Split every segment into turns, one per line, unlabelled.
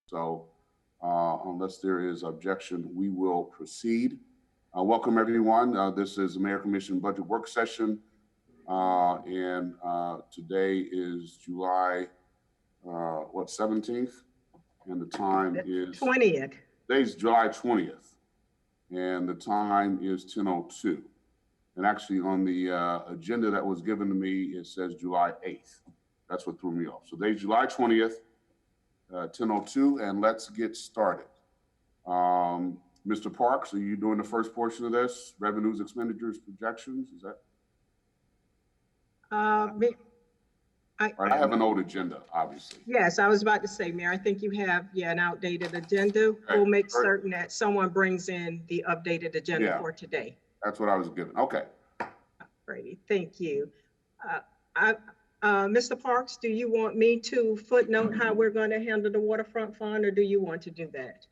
So unless there is objection, we will proceed. Welcome everyone. This is the Mayor Commission Budget Work Session. And today is July, 17th? And the time is
20th.
Today's July 20th. And the time is 10:02. And actually on the agenda that was given to me, it says July 8th. That's what threw me off. So today's July 20th, 10:02, and let's get started. Mr. Parks, are you doing the first portion of this? Revenues, expenditures, projections, is that? I have an old agenda, obviously.
Yes, I was about to say, Mayor, I think you have, an outdated agenda. Okay. We'll make certain that someone brings in the updated agenda for today.
That's what I was given. Okay.
Great, thank you. Mr. Parks, do you want me to footnote how we're going to handle the waterfront fund, or do you want to do that?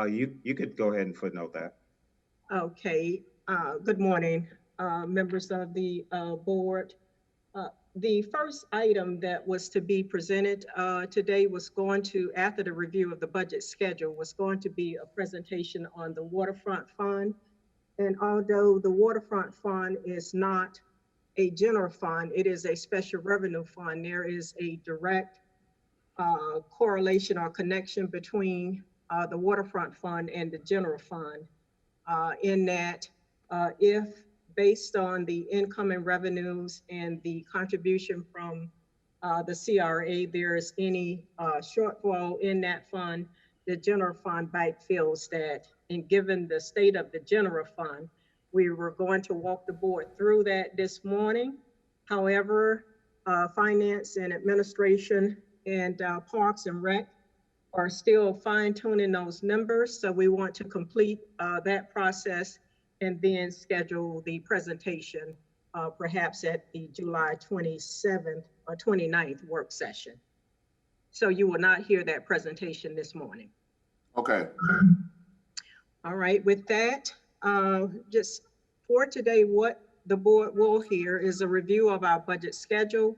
You could go ahead and footnote that.
Okay. Good morning, members of the board. The first item that was to be presented today was going to, after the review of the budget schedule, was going to be a presentation on the waterfront fund. And although the waterfront fund is not a general fund, it is a special revenue fund, there is a direct correlation or connection between the waterfront fund and the general fund, in that if based on the incoming revenues and the contribution from the CRA, there is any shortfall in that fund, the general fund backfills that. And given the state of the general fund, we were going to walk the board through that this morning. However, Finance and Administration and Parks and Rec are still fine-tuning those numbers. So we want to complete that process and then schedule the presentation perhaps at the July 27th or 29th work session. So you will not hear that presentation this morning.
Okay.
All right, with that, just for today, what the board will hear is a review of our budget schedule,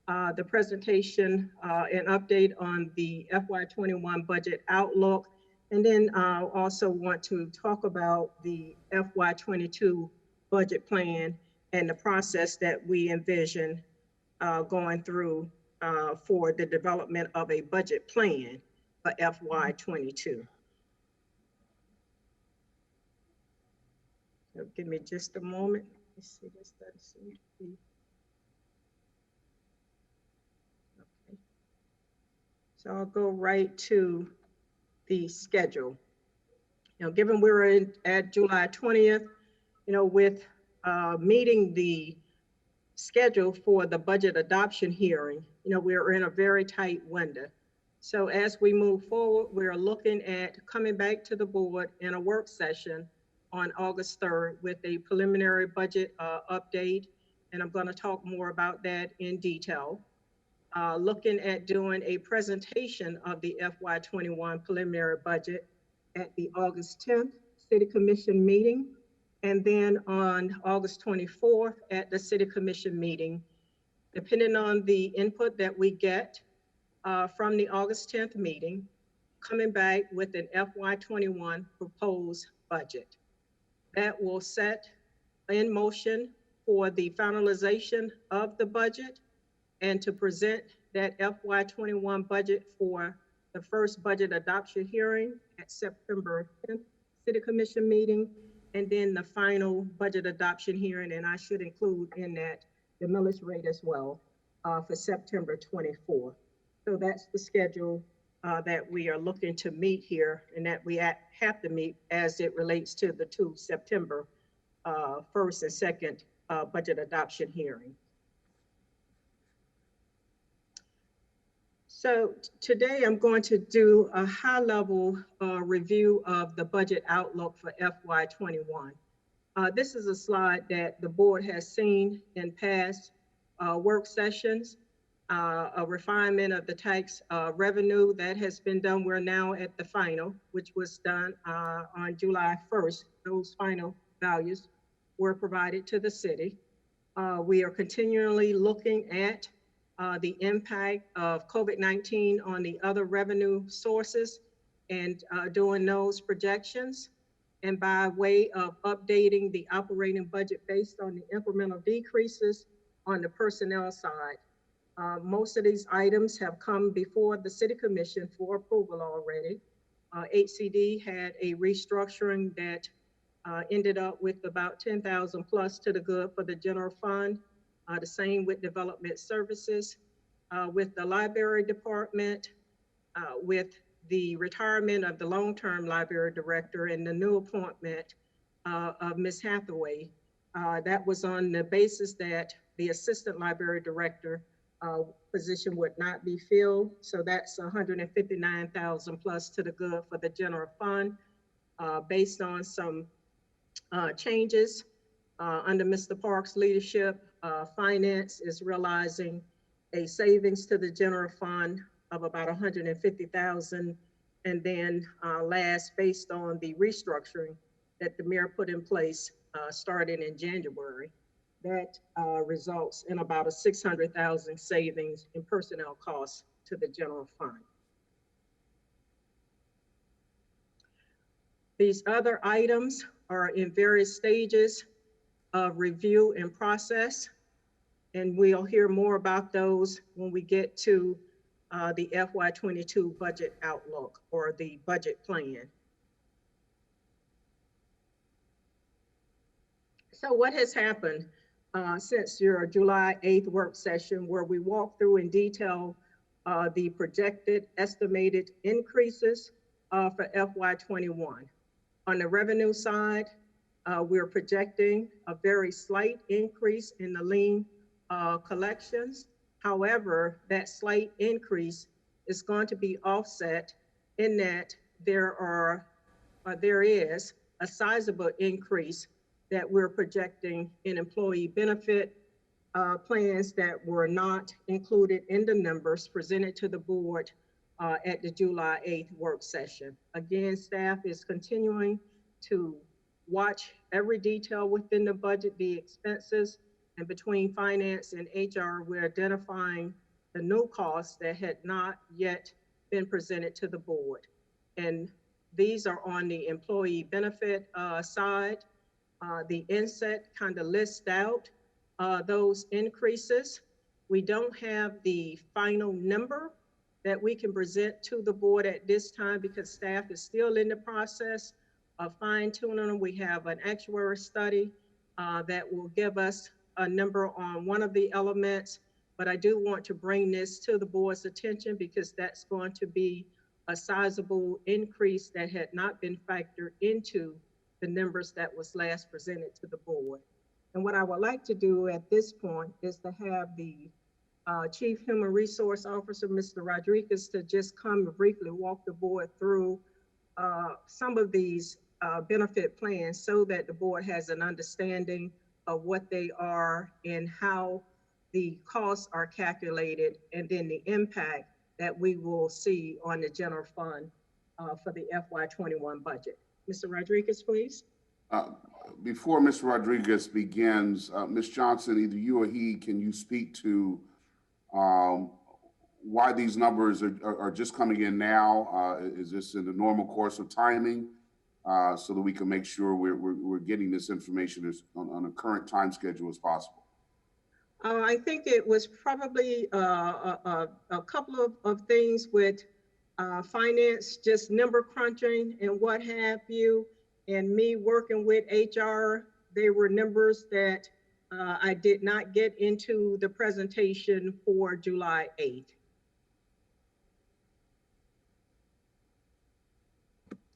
the presentation, an update on the FY21 budget outlook, and then also want to talk about the FY22 budget plan and the process that we envision going through for the development of a budget plan for FY22. So give me just a moment. Let's see this. Okay. So I'll go right to the schedule. Given we're at July 20th, with meeting the schedule for the budget adoption hearing, we're in a very tight window. So as we move forward, we're looking at coming back to the board in a work session on August 3rd with a preliminary budget update. And I'm going to talk more about that in detail. Looking at doing a presentation of the FY21 preliminary budget at the August 10th City Commission meeting. And then on August 24th at the City Commission meeting, depending on the input that we get from the August 10th meeting, coming back with an FY21 proposed budget. That will set in motion for the finalization of the budget and to present that FY21 budget for the first budget adoption hearing at September 10th City Commission meeting, and then the final budget adoption hearing, and I should include in that the millage rate as well for September 24th. So that's the schedule that we are looking to meet here and that we have to meet as it relates to the two September 1st and 2nd budget adoption hearing. So today I'm going to do a high-level review of the budget outlook for FY21. This is a slide that the board has seen in past work sessions. A refinement of the tax revenue that has been done. We're now at the final, which was done on July 1st. Those final values were provided to the city. We are continually looking at the impact of COVID-19 on the other revenue sources and doing those projections. And by way of updating the operating budget based on the incremental decreases on the personnel side. Most of these items have come before the City Commission for approval already. HCD had a restructuring that ended up with about 10,000 plus to the good for the general fund. The same with development services, with the library department, with the retirement of the long-term library director and the new appointment of Ms. Hathaway. That was on the basis that the assistant library director position would not be filled. So that's 159,000 plus to the good for the general fund, based on some changes under Mr. Park's leadership. Finance is realizing a savings to the general fund of about 150,000. And then last, based on the restructuring that the mayor put in place starting in January, that results in about a 600,000 savings in personnel costs to the general fund. These other items are in various stages of review and process, and we'll hear more about those when we get to the FY22 budget outlook or the budget plan. So what has happened since your July 8th work session, where we walked through in detail the projected estimated increases for FY21. On the revenue side, we're projecting a very slight increase in the lien collections. However, that slight increase is going to be offset in that there is a sizable increase that we're projecting in employee benefit plans that were not included in the numbers presented to the board at the July 8th work session. Again, staff is continuing to watch every detail within the budget, the expenses, and between finance and HR, we're identifying the new costs that had not yet been presented to the board. And these are on the employee benefit side. The inset kind of lists out those increases. We don't have the final number that we can present to the board at this time because staff is still in the process of fine tuning them. We have an actuary study that will give us a number on one of the elements, but I do want to bring this to the board's attention because that's going to be a sizable increase that had not been factored into the numbers that was last presented to the board. And what I would like to do at this point is to have the Chief Human Resource Officer, Mr. Rodriguez, to just come and briefly walk the board through some of these benefit plans so that the board has an understanding of what they are and how the costs are calculated, and then the impact that we will see on the general fund for the FY21 budget. Mr. Rodriguez, please.
Before Mr. Rodriguez begins, Ms. Johnson, either you or he, can you speak to why these numbers are just coming in now? Is this in the normal course of timing so that we can make sure we're getting this information on a current time schedule as possible?
I think it was probably a couple of things with finance, just number crunching and what have you, and me working with HR. They were numbers that I did not get into the presentation for July 8th.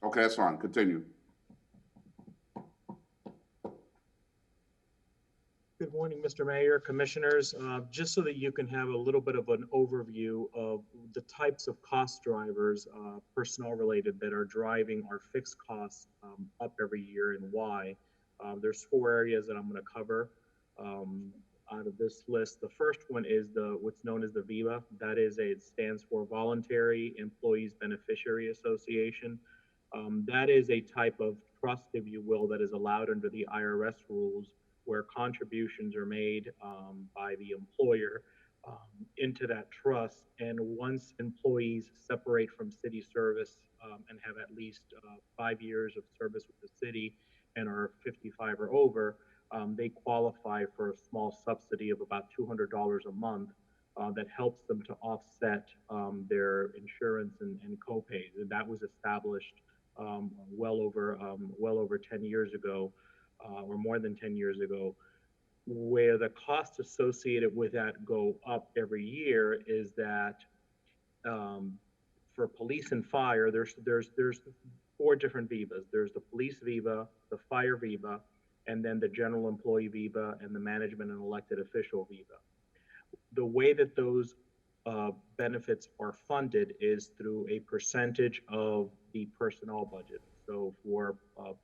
Okay, that's fine. Continue.
Good morning, Mr. Mayor, Commissioners. Just so that you can have a little bit of an overview of the types of cost drivers, personnel related, that are driving our fixed costs up every year and why. There's 4 areas that I'm going to cover out of this list. The first one is what's known as the VIVA. That is, it stands for Voluntary Employees Beneficiary Association. That is a type of trust, if you will, that is allowed under the IRS rules, where contributions are made by the employer into that trust. And once employees separate from city service and have at least 5 years of service with the city and are 55 or over, they qualify for a small subsidy of about $200 a month that helps them to offset their insurance and co-pays. And that was established well over 10 years ago, or more than 10 years ago. Where the costs associated with that go up every year is that for police and fire, there's 4 different VIVAs. There's the police VIVA, the fire VIVA, and then the general employee VIVA and the management and elected official VIVA. The way that those benefits are funded is through a percentage of the personnel budget. So for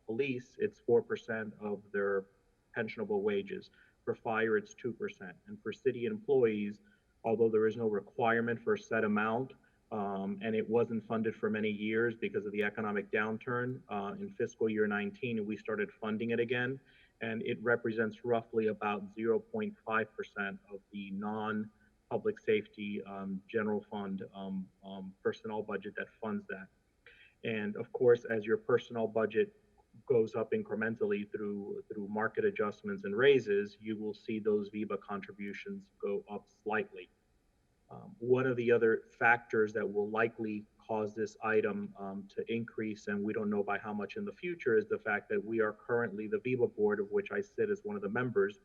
police, it's 4% of their pensionable wages. For fire, it's 2%. And for city employees, although there is no requirement for a set amount, and it wasn't funded for many years because of the economic downturn, in fiscal year 19, we started funding it again. And it represents roughly about 0.5% of the non-public safety general fund personnel budget that funds that. And of course, as your personnel budget goes up incrementally through market adjustments and raises, you will see those VIVA contributions go up slightly. One of the other factors that will likely cause this item to increase, and we don't know by how much in the future, is the fact that we are currently, the VIVA board, of which I sit as one of the members,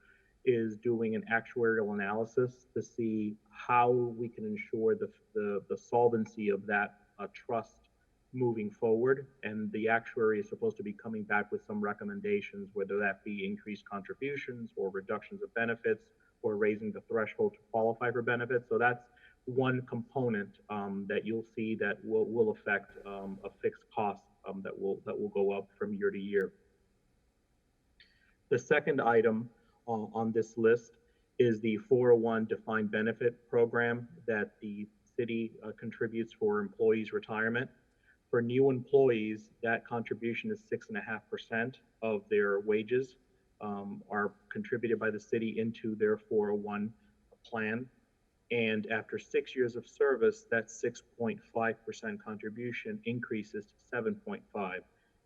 is doing an actuarial analysis to see how we can ensure the solvency of that trust moving forward. And the actuary is supposed to be coming back with some recommendations, whether that be increased contributions or reductions of benefits or raising the threshold to qualify for benefits. So that's one component that you'll see that will affect a fixed cost that will go up from year to year. The second item on this list is the 401 defined benefit program that the city contributes for employees' retirement. For new employees, that contribution is 6.5% of their wages are contributed by the city into their 401 plan. And after 6 years of service, that 6.5% contribution increases to 7.5%.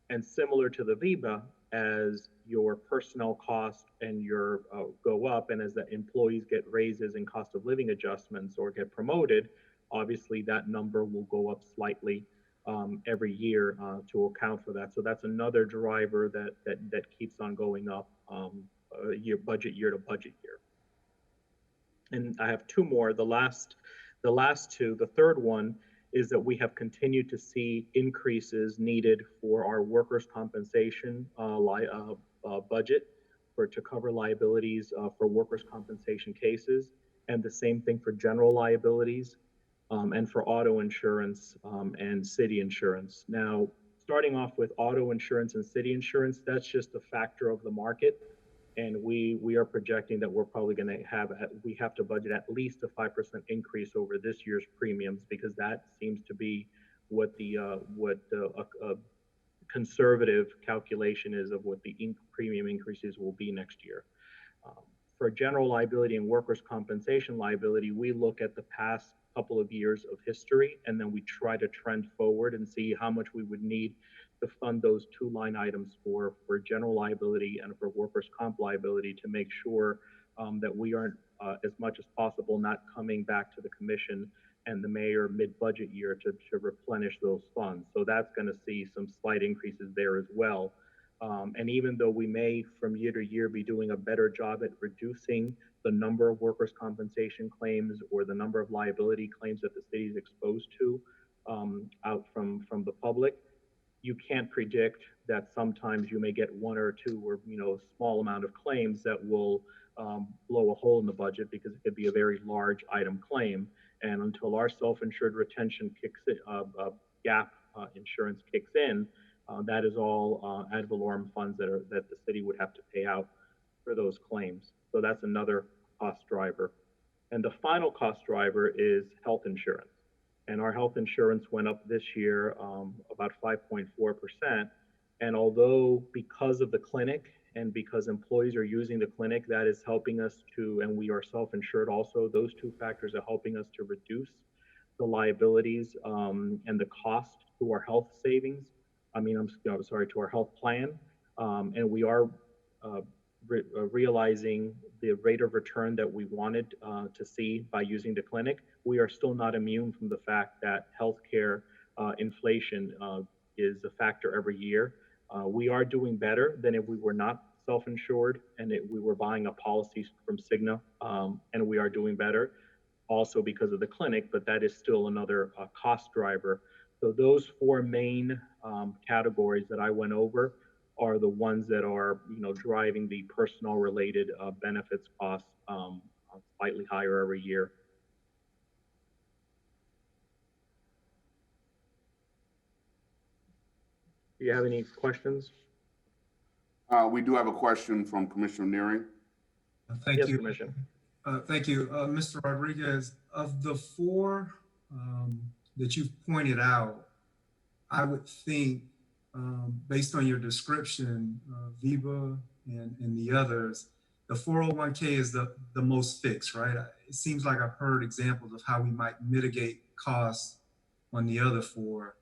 And similar to the VIVA, as your personnel cost and your go up, and as the employees get raises and cost of living adjustments or get promoted, obviously that number will go up slightly every year to account for that. So that's another driver that keeps on going up year to budget year. And I have 2 more. The last 2, the third one is that we have continued to see increases needed for our workers' compensation budget to cover liabilities for workers' compensation cases, and the same thing for general liabilities and for auto insurance and city insurance. Now, starting off with auto insurance and city insurance, that's just a factor of the market. And we are projecting that we're probably going to have to budget at least a 5% increase over this year's premiums, because that seems to be what the conservative calculation is of what the premium increases will be next year. For general liability and workers' compensation liability, we look at the past couple of years of history, and then we try to trend forward and see how much we would need to fund those 2 line items for general liability and for workers' comp liability, to make sure that we aren't, as much as possible, not coming back to the commission and the mayor mid-budget year to replenish those funds. So that's going to see some slight increases there as well. And even though we may, from year to year, be doing a better job at reducing the number of workers' compensation claims or the number of liability claims that the city is exposed to out from the public, you can't predict that sometimes you may get 1 or 2 or a small amount of claims that will blow a hole in the budget, because it could be a very large item claim. And until our self-insured retention kicks in, gap insurance kicks in, that is all ad valorem funds that the city would have to pay out for those claims. So that's another cost driver. And the final cost driver is health insurance. And our health insurance went up this year about 5.4%. And although because of the clinic and because employees are using the clinic, that is helping us to, and we are self-insured also, those two factors are helping us to reduce the liabilities and the cost to our health savings. I'm sorry, to our health plan. And we are realizing the rate of return that we wanted to see by using the clinic. We are still not immune from the fact that healthcare inflation is a factor every year. We are doing better than if we were not self-insured and we were buying a policy from Cigna, and we are doing better also because of the clinic, but that is still another cost driver. So those four main categories that I went over are the ones that are, driving the personnel related benefits costs slightly higher every year. Do you have any questions?
We do have a question from Commissioner Neary.
Thank
Yes,
you.
Commissioner.
Thank you. Mr. Rodriguez, of the four that you've pointed out, I would think, based on your description, Viva and the others, the 401k is the most fixed, right? It seems like I've heard examples of how we might mitigate costs on the other four.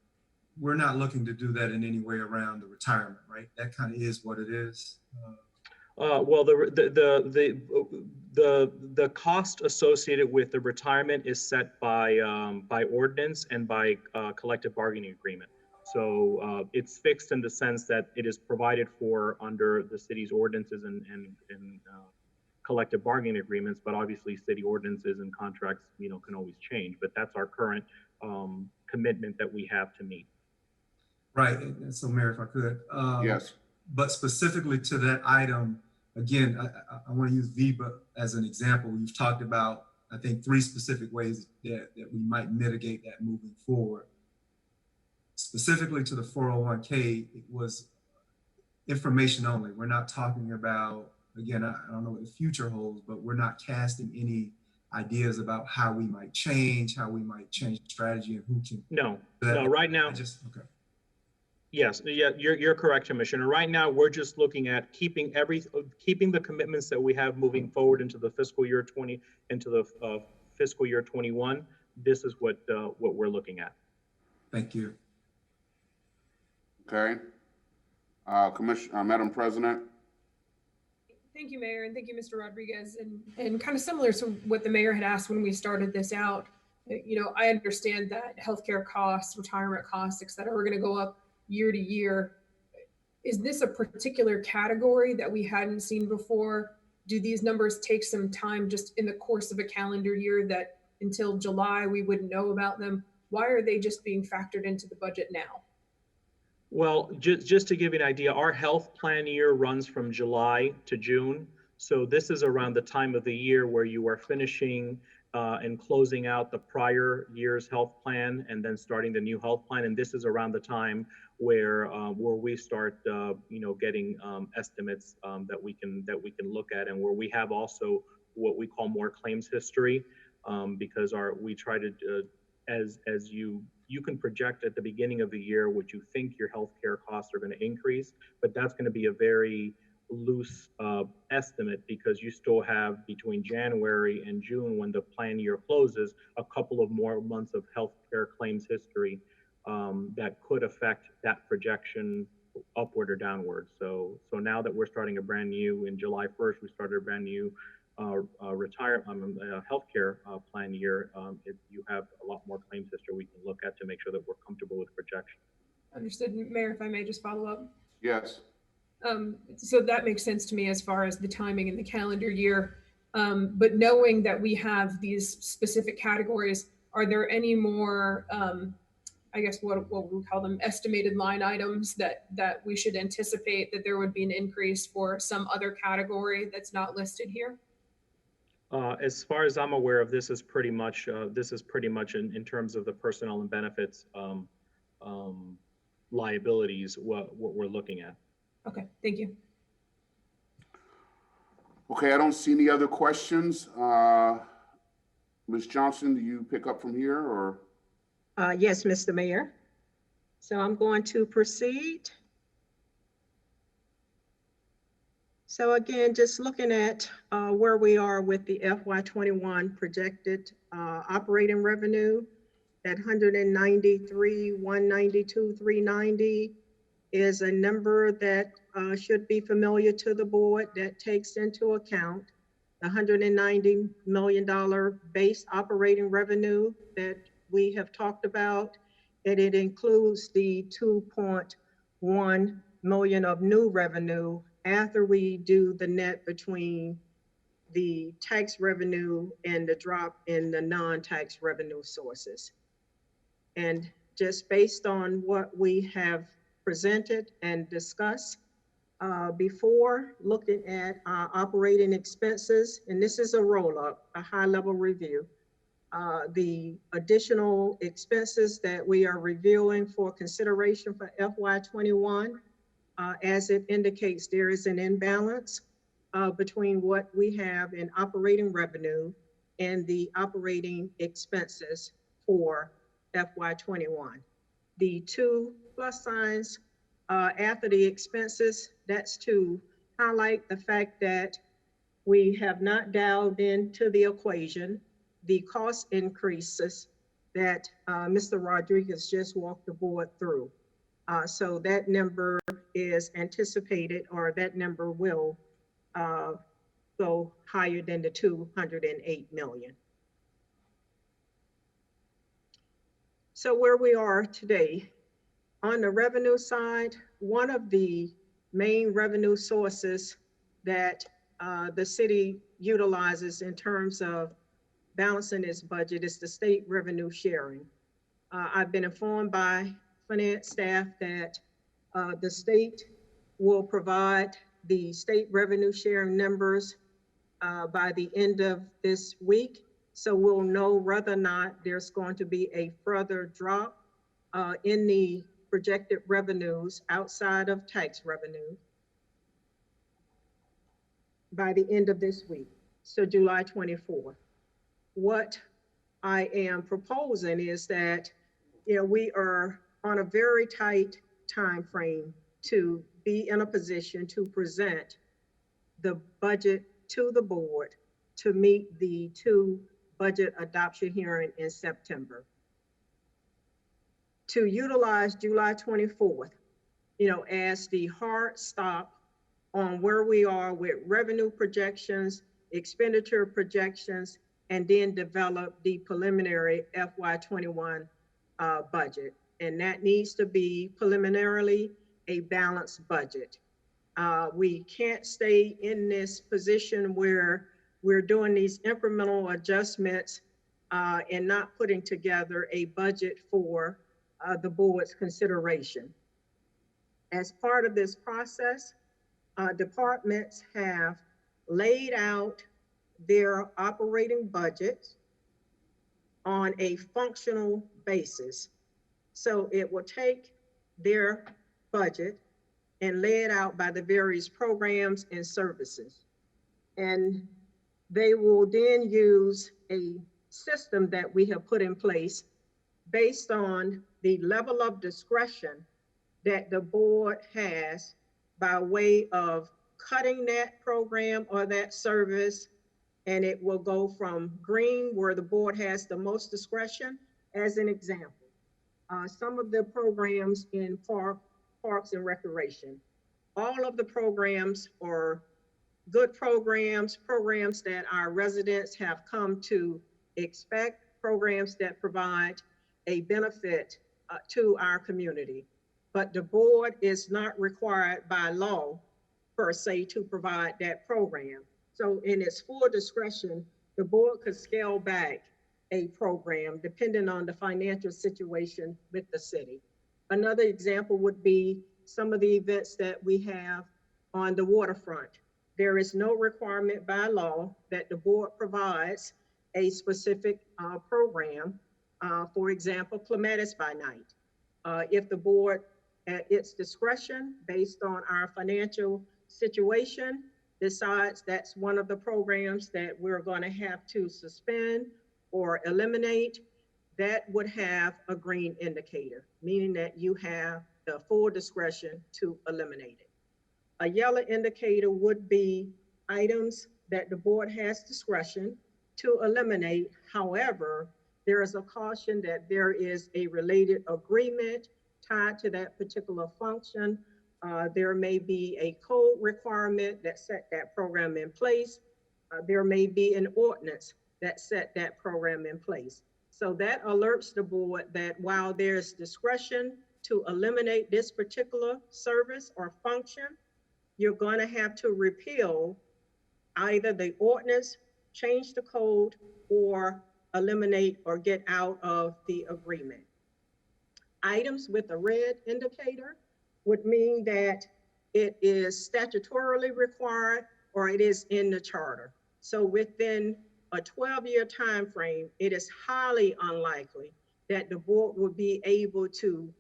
We're not looking to do that in any way around the retirement, right? That kind of is what it is.
Well, the cost associated with the retirement is set by ordinance and by collective bargaining agreement. So it's fixed in the sense that it is provided for under the city's ordinances and collective bargaining agreements. But obviously, city ordinances and contracts, can always change. But that's our current commitment that we have to meet.
Right. And so, Mayor, if I could.
Yes.
But specifically to that item, again, I want to use VIBA as an example. You've talked about, I think, 3 specific ways that we might mitigate that moving forward. Specifically to the 401k, it was information only. We're not talking about, again, I don't know what the future holds, but we're not casting any ideas about how we might change the strategy and who can.
No, right now.
Okay.
Yes, yeah, you're correct, Commissioner. Right now, we're just looking at keeping the commitments that we have moving forward into the fiscal year 20, into the fiscal year 21. This is what we're looking at.
Thank you.
Okay. Madam President.
Thank you, Mayor, and thank you, Mr. Rodriguez. And kind of similar to what the mayor had asked when we started this out, I understand that healthcare costs, retirement costs, et cetera, are going to go up year to year. Is this a particular category that we hadn't seen before? Do these numbers take some time just in the course of a calendar year that until July we wouldn't know about them? Why are they just being factored into the budget now?
Well, just to give you an idea, our health plan year runs from July to June. So this is around the time of the year where you are finishing and closing out the prior year's health plan and then starting the new health plan. And this is around the time where we start, getting estimates that we can look at, and where we have also what we call more claims history, because we try to as you can project at the beginning of the year what you think your healthcare costs are going to increase, but that's going to be a very loose estimate because you still have between January and June, when the plan year closes, a couple of more months of healthcare claims history that could affect that projection upward or downward. So now that we're starting a brand new, in July 1st, we started a brand new healthcare plan year. You have a lot more claims history we can look at to make sure that we're comfortable with projection.
Understood. Mayor, if I may just follow up.
Yes.
So that makes sense to me as far as the timing in the calendar year. But knowing that we have these specific categories, are there any more, I guess what we call them, estimated line items that we should anticipate that there would be an increase for some other category that's not listed here?
As far as I'm aware of, this is pretty much in terms of the personnel and benefits liabilities, what we're looking at.
Okay, thank you.
Okay, I don't see any other questions. Ms. Johnson, do you pick up from here, or?
Yes, Mr. Mayor. So I'm going to proceed. So again, just looking at where we are with the FY21 projected operating revenue, that 193, 192, 390 is a number that should be familiar to the board, that takes into account the $190 million base operating revenue that we have talked about, and it includes the 2.1 million of new revenue after we do the net between the tax revenue and the drop in the non-tax revenue sources. And just based on what we have presented and discussed before, looking at our operating expenses, and this is a roll-up, a high-level review. The additional expenses that we are reviewing for consideration for FY21, as it indicates, there is an imbalance between what we have in operating revenue and the operating expenses for FY21. The two plus signs after the expenses, that's to highlight the fact that we have not dialed into the equation the cost increases that Mr. Rodriguez just walked the board through. So that number is anticipated, or that number will go higher than the 208 million. So where we are today, on the revenue side, one of the main revenue sources that the city utilizes in terms of balancing its budget is the state revenue sharing. I've been informed by finance staff that the state will provide the state revenue sharing numbers by the end of this week. So we'll know whether or not there's going to be a further drop in the projected revenues outside of tax revenue by the end of this week, so July 24th. What I am proposing is that, we are on a very tight time frame to be in a position to present the budget to the board to meet the 2 budget adoption hearing in September. To utilize July 24th, as the hard stop on where we are with revenue projections, expenditure projections, and then develop the preliminary FY21 budget. And that needs to be preliminarily a balanced budget. We can't stay in this position where we're doing these incremental adjustments and not putting together a budget for the board's consideration. As part of this process, departments have laid out their operating budgets on a functional basis. So it will take their budget and lay it out by the various programs and services. And they will then use a system that we have put in place based on the level of discretion that the board has by way of cutting that program or that service, and it will go from green, where the board has the most discretion. As an example, some of the programs in parks and recreation, all of the programs are good programs that our residents have come to expect, programs that provide a benefit to our community. But the board is not required by law, per se, to provide that program. So in its full discretion, the board could scale back a program depending on the financial situation with the city. Another example would be some of the events that we have on the waterfront. There is no requirement by law that the board provides a specific program. For example, Clematis by Night. If the board, at its discretion, based on our financial situation, decides that's one of the programs that we're going to have to suspend or eliminate, that would have a green indicator, meaning that you have the full discretion to eliminate it. A yellow indicator would be items that the board has discretion to eliminate. However, there is a caution that there is a related agreement tied to that particular function. There may be a code requirement that set that program in place. There may be an ordinance that set that program in place. So that alerts the board that while there's discretion to eliminate this particular service or function, you're going to have to repeal either the ordinance, change the code, or eliminate or get out of the agreement. Items with a red indicator would mean that it is statutorily required or it is in the charter. So within a 12-year time frame, it is highly unlikely that the board will be able to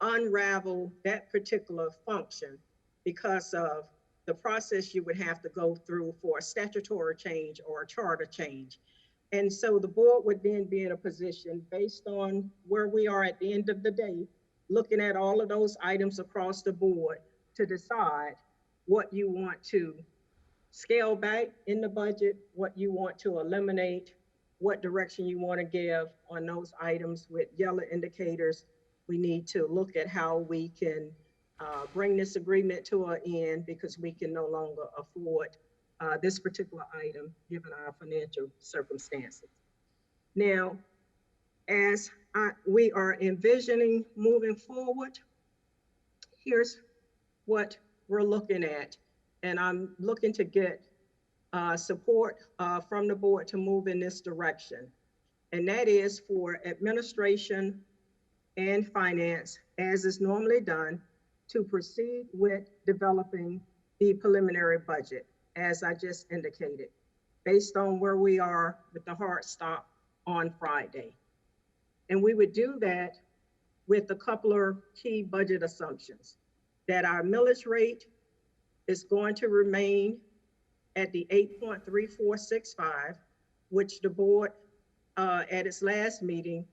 unravel that particular function because of the process you would have to go through for a statutory change or a charter change. And so the board would then be in a position based on where we are at the end of the day, looking at all of those items across the board to decide what you want to scale back in the budget, what you want to eliminate, what direction you want to give on those items with yellow indicators. We need to look at how we can bring this agreement to an end because we can no longer afford this particular item given our financial circumstances. Now, as we are envisioning moving forward, here's what we're looking at. And I'm looking to get support from the board to move in this direction. And that is for administration and finance, as is normally done, to proceed with developing the preliminary budget, as I just indicated, based on where we are with the hard stop on Friday. And we would do that with a couple of key budget assumptions, that our millage rate is going to remain at the 8.3465, which the board at its last meeting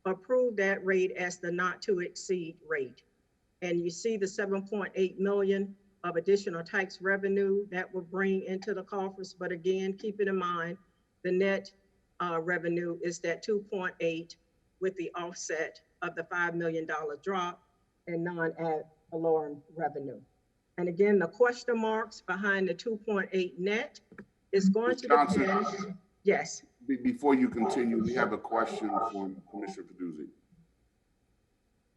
approved that rate as the not to exceed rate. And you see the 7.8 million of additional tax revenue that will bring into the coffers. But again, keeping in mind, the net revenue is that 2.8 with the offset of the $5 million drop in non-ad valorem revenue. And again, the question marks behind the 2.8 net is going to depend. Yes.
Before you continue, we have a question from Commissioner Peduzzi.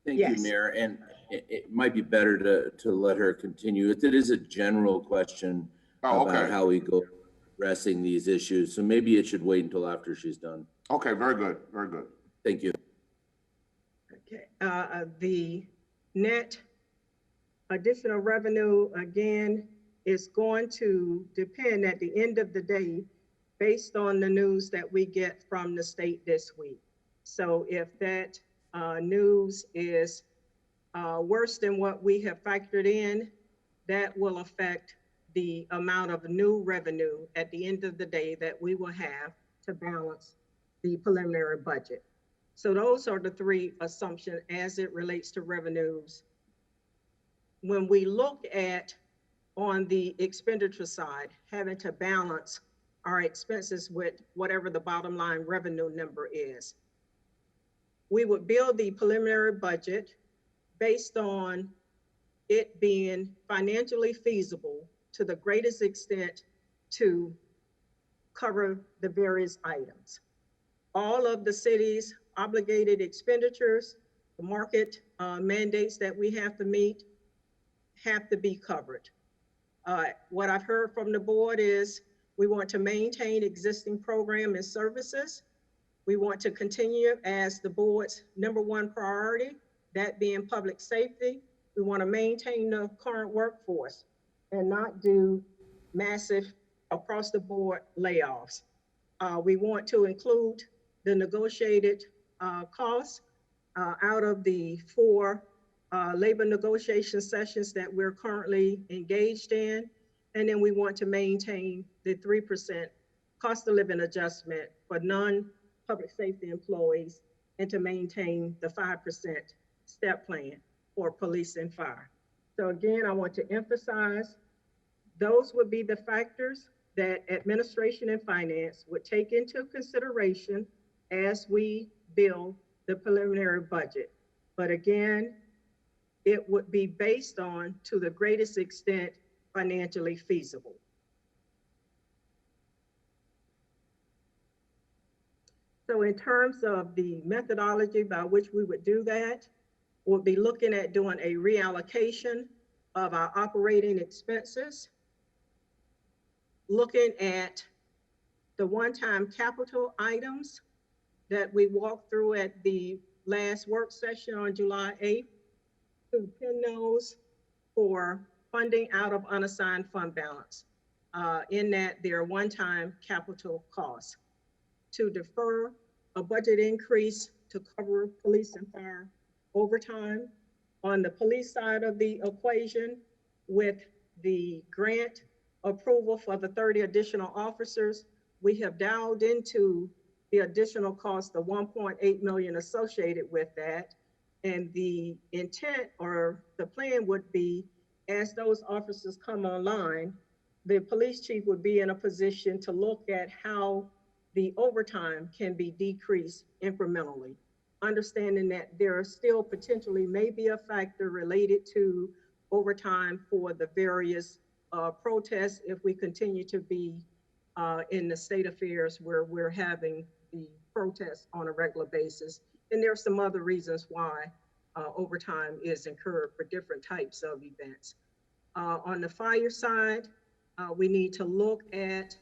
Thank
Yes.
you, Mayor. And it might be better to let her continue. It is a general question about how we go addressing these issues. So maybe it should wait until after she's done.
Okay, very good, very good.
Thank you.
Okay, the net additional revenue, again, is going to depend at the end of the day based on the news that we get from the state this week. So if that news is worse than what we have factored in, that will affect the amount of new revenue at the end of the day that we will have to balance the preliminary budget. So those are the three assumptions as it relates to revenues. When we look at on the expenditure side, having to balance our expenses with whatever the bottom line revenue number is, we would build the preliminary budget based on it being financially feasible to the greatest extent to cover the various items. All of the city's obligated expenditures, the market mandates that we have to meet have to be covered. What I've heard from the board is we want to maintain existing program and services. We want to continue as the board's #1 priority, that being public safety. We want to maintain the current workforce and not do massive across the board layoffs. We want to include the negotiated costs out of the 4 labor negotiation sessions that we're currently engaged in. And then we want to maintain the 3% cost of living adjustment for non-public safety employees and to maintain the 5% step plan for police and fire. So again, I want to emphasize Those would be the factors that administration and finance would take into consideration as we build the preliminary budget. But again, it would be based on, to the greatest extent, financially feasible. So in terms of the methodology by which we would do that, we'll be looking at doing a reallocation of our operating expenses, looking at the one-time capital items that we walked through at the last work session on July 8th, to pin those for funding out of unassigned fund balance. In that there are one-time capital costs. To defer a budget increase to cover police and fire overtime. On the police side of the equation, with the grant approval for the 30 additional officers, we have dialed into the additional cost of 1.8 million associated with that. And the intent or the plan would be, as those officers come online, the police chief would be in a position to look at how the overtime can be decreased incrementally, understanding that there are still potentially may be a factor related to overtime for the various protests if we continue to be in the state affairs where we're having the protests on a regular basis. And there are some other reasons why overtime is incurred for different types of events. On the fire side, we need to look at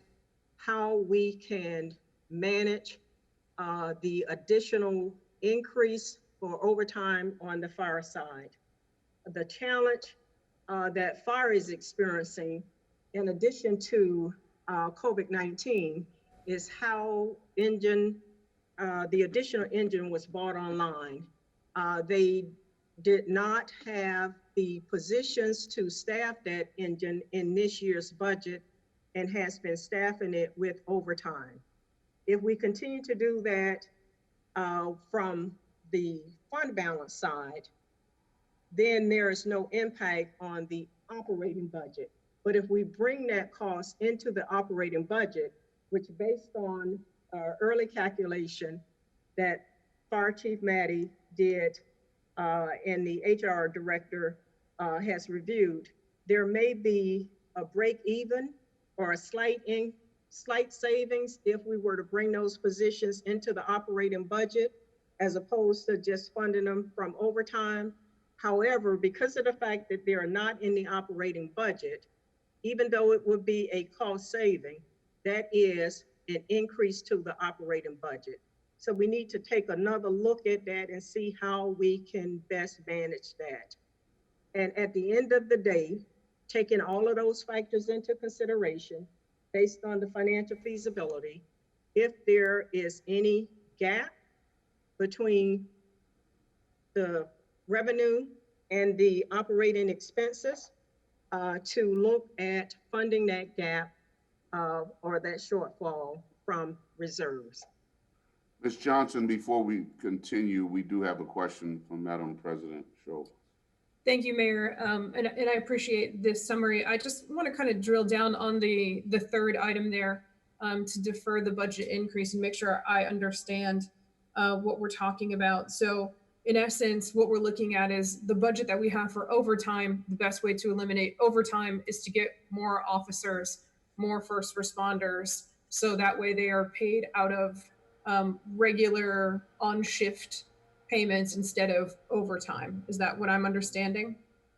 how we can manage the additional increase for overtime on the fire side. The challenge that fire is experiencing, in addition to COVID-19, is how the additional engine was brought online. They did not have the positions to staff that engine in this year's budget and has been staffing it with overtime. If we continue to do that from the fund balance side, then there is no impact on the operating budget. But if we bring that cost into the operating budget, which based on early calculation that Fire Chief Maddie did and the HR director has reviewed, there may be a break even or a slight savings if we were to bring those positions into the operating budget as opposed to just funding them from overtime. However, because of the fact that they are not in the operating budget, even though it would be a cost saving, that is an increase to the operating budget. So we need to take another look at that and see how we can best manage that. And at the end of the day, taking all of those factors into consideration, based on the financial feasibility, if there is any gap between the revenue and the operating expenses, to look at funding that gap or that shortfall from reserves.
Ms. Johnson, before we continue, we do have a question from Madam President Schultz.
Thank you, Mayor. And I appreciate this summary. I just want to kind of drill down on the third item there to defer the budget increase and make sure I understand what we're talking about. So in essence, what we're looking at is the budget that we have for overtime. The best way to eliminate overtime is to get more officers, more first responders, so that way they are paid out of regular on-shift payments instead of overtime. Is that what I'm understanding?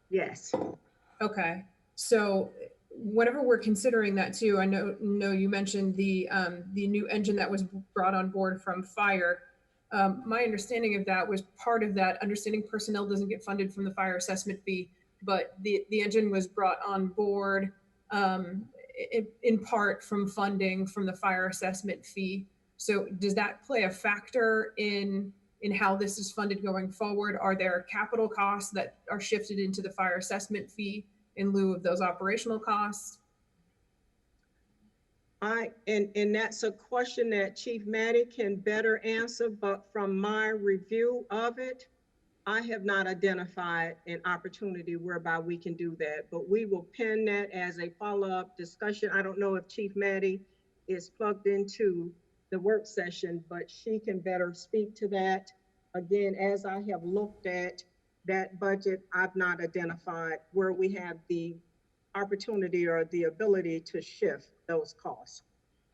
Yes.
Okay. So whenever we're considering that too, I know you mentioned the new engine that was brought on board from fire. My understanding of that was part of that understanding personnel doesn't get funded from the fire assessment fee, but the engine was brought on board in part from funding from the fire assessment fee. So does that play a factor in how this is funded going forward? Are there capital costs that are shifted into the fire assessment fee in lieu of those operational costs?
And that's a question that Chief Maddie can better answer, but from my review of it, I have not identified an opportunity whereby we can do that, but we will pin that as a follow-up discussion. I don't know if Chief Maddie is plugged into the work session, but she can better speak to that. Again, as I have looked at that budget, I've not identified where we have the opportunity or the ability to shift those costs.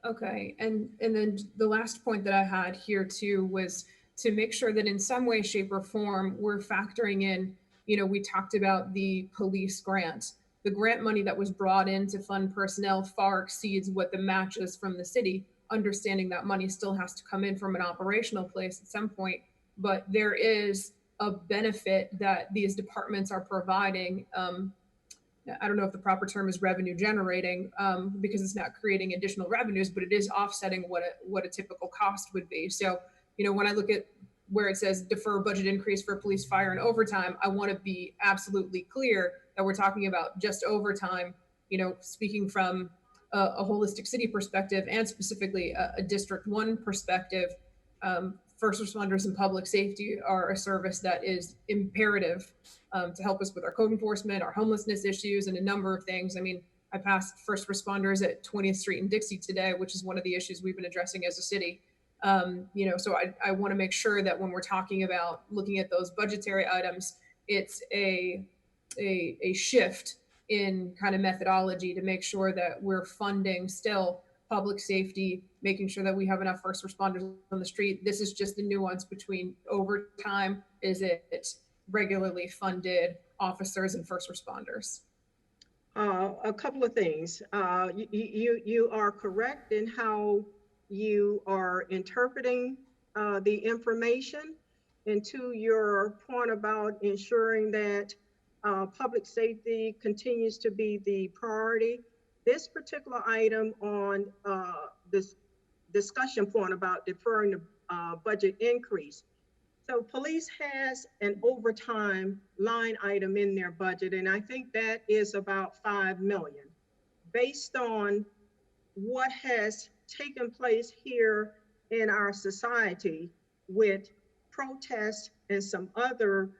Okay, and then the last point that I had here too was to make sure that in some way, shape, or form, we're factoring in, we talked about the police grant. The grant money that was brought in to fund personnel far exceeds what the match is from the city, understanding that money still has to come in from an operational place at some point, but there is a benefit that these departments are providing. I don't know if the proper term is revenue generating, because it's not creating additional revenues, but it is offsetting what a typical cost would be. So, when I look at where it says defer budget increase for police, fire, and overtime, I want to be absolutely clear that we're talking about just overtime, speaking from a holistic city perspective and specifically a District 1 perspective. First responders and public safety are a service that is imperative to help us with our code enforcement, our homelessness issues, and a number of things. I mean, I passed first responders at 20th Street and Dixie today, which is one of the issues we've been addressing as a city. So I want to make sure that when we're talking about looking at those budgetary items, it's a shift in kind of methodology to make sure that we're funding still public safety, making sure that we have enough first responders on the street. This is just the nuance between overtime. Is it regularly funded officers and first responders?
A couple of things. You are correct in how you are interpreting the information. And to your point about ensuring that public safety continues to be the priority, this particular item on this discussion point about deferring the budget increase. So police has an overtime line item in their budget, and I think that is about 5 million. Based on what has taken place here in our society with protests and some other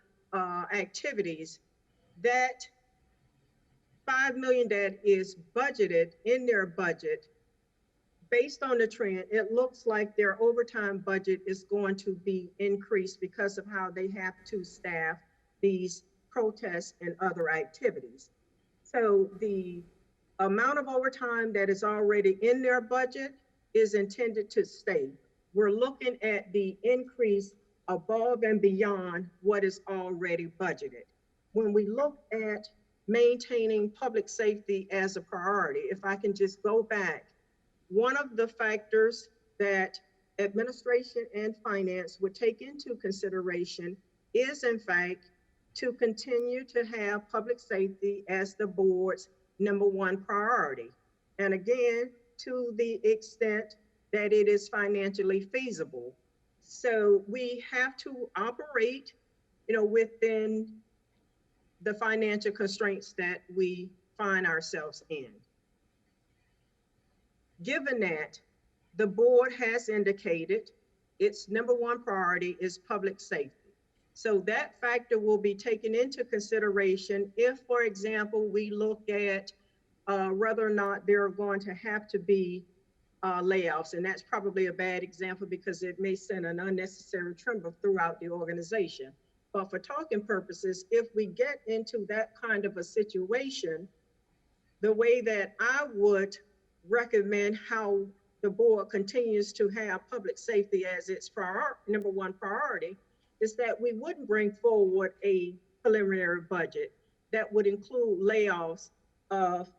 activities, that 5 million that is budgeted in their budget, based on the trend, it looks like their overtime budget is going to be increased because of how they have to staff these protests and other activities. So the amount of overtime that is already in their budget is intended to stay. We're looking at the increase above and beyond what is already budgeted. When we look at maintaining public safety as a priority, if I can just go back, one of the factors that administration and finance would take into consideration is, in fact, to continue to have public safety as the board's #1 priority. And again, to the extent that it is financially feasible. So we have to operate, within the financial constraints that we find ourselves in. Given that, the board has indicated its #1 priority is public safety. So that factor will be taken into consideration if, for example, we look at whether or not there are going to have to be layoffs. And that's probably a bad example because it may send an unnecessary tremor throughout the organization. But for talking purposes, if we get into that kind of a situation, the way that I would recommend how the board continues to have public safety as its #1 priority is that we wouldn't bring forward a preliminary budget that would include layoffs of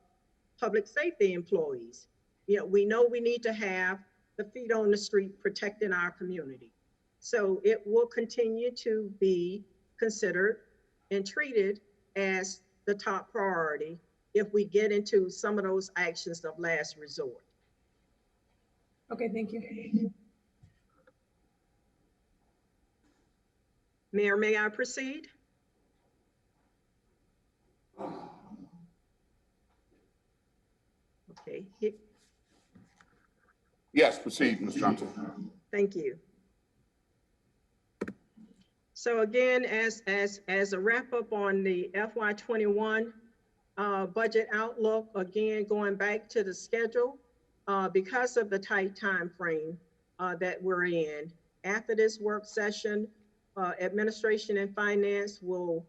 public safety employees. We know we need to have the feet on the street protecting our community. So it will continue to be considered and treated as the top priority if we get into some of those actions of last resort.
Okay, thank you.
Mayor, may I proceed? Okay.
Yes, proceed, Ms. Johnson.
Thank you. So again, as a wrap up on the FY21 budget outlook, again, going back to the schedule, because of the tight time frame that we're in, after this work session, administration and finance will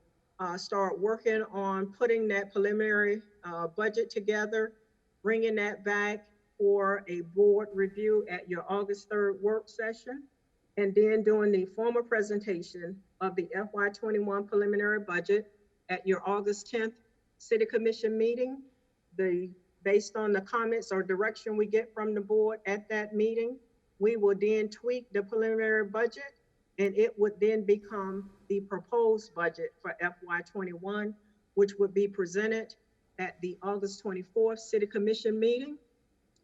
start working on putting that preliminary budget together, bringing that back for a board review at your August 3rd work session, and then doing the formal presentation of the FY21 preliminary budget at your August 10th City Commission meeting. Based on the comments or direction we get from the board at that meeting, we will then tweak the preliminary budget, and it would then become the proposed budget for FY21, which would be presented at the August 24th City Commission meeting.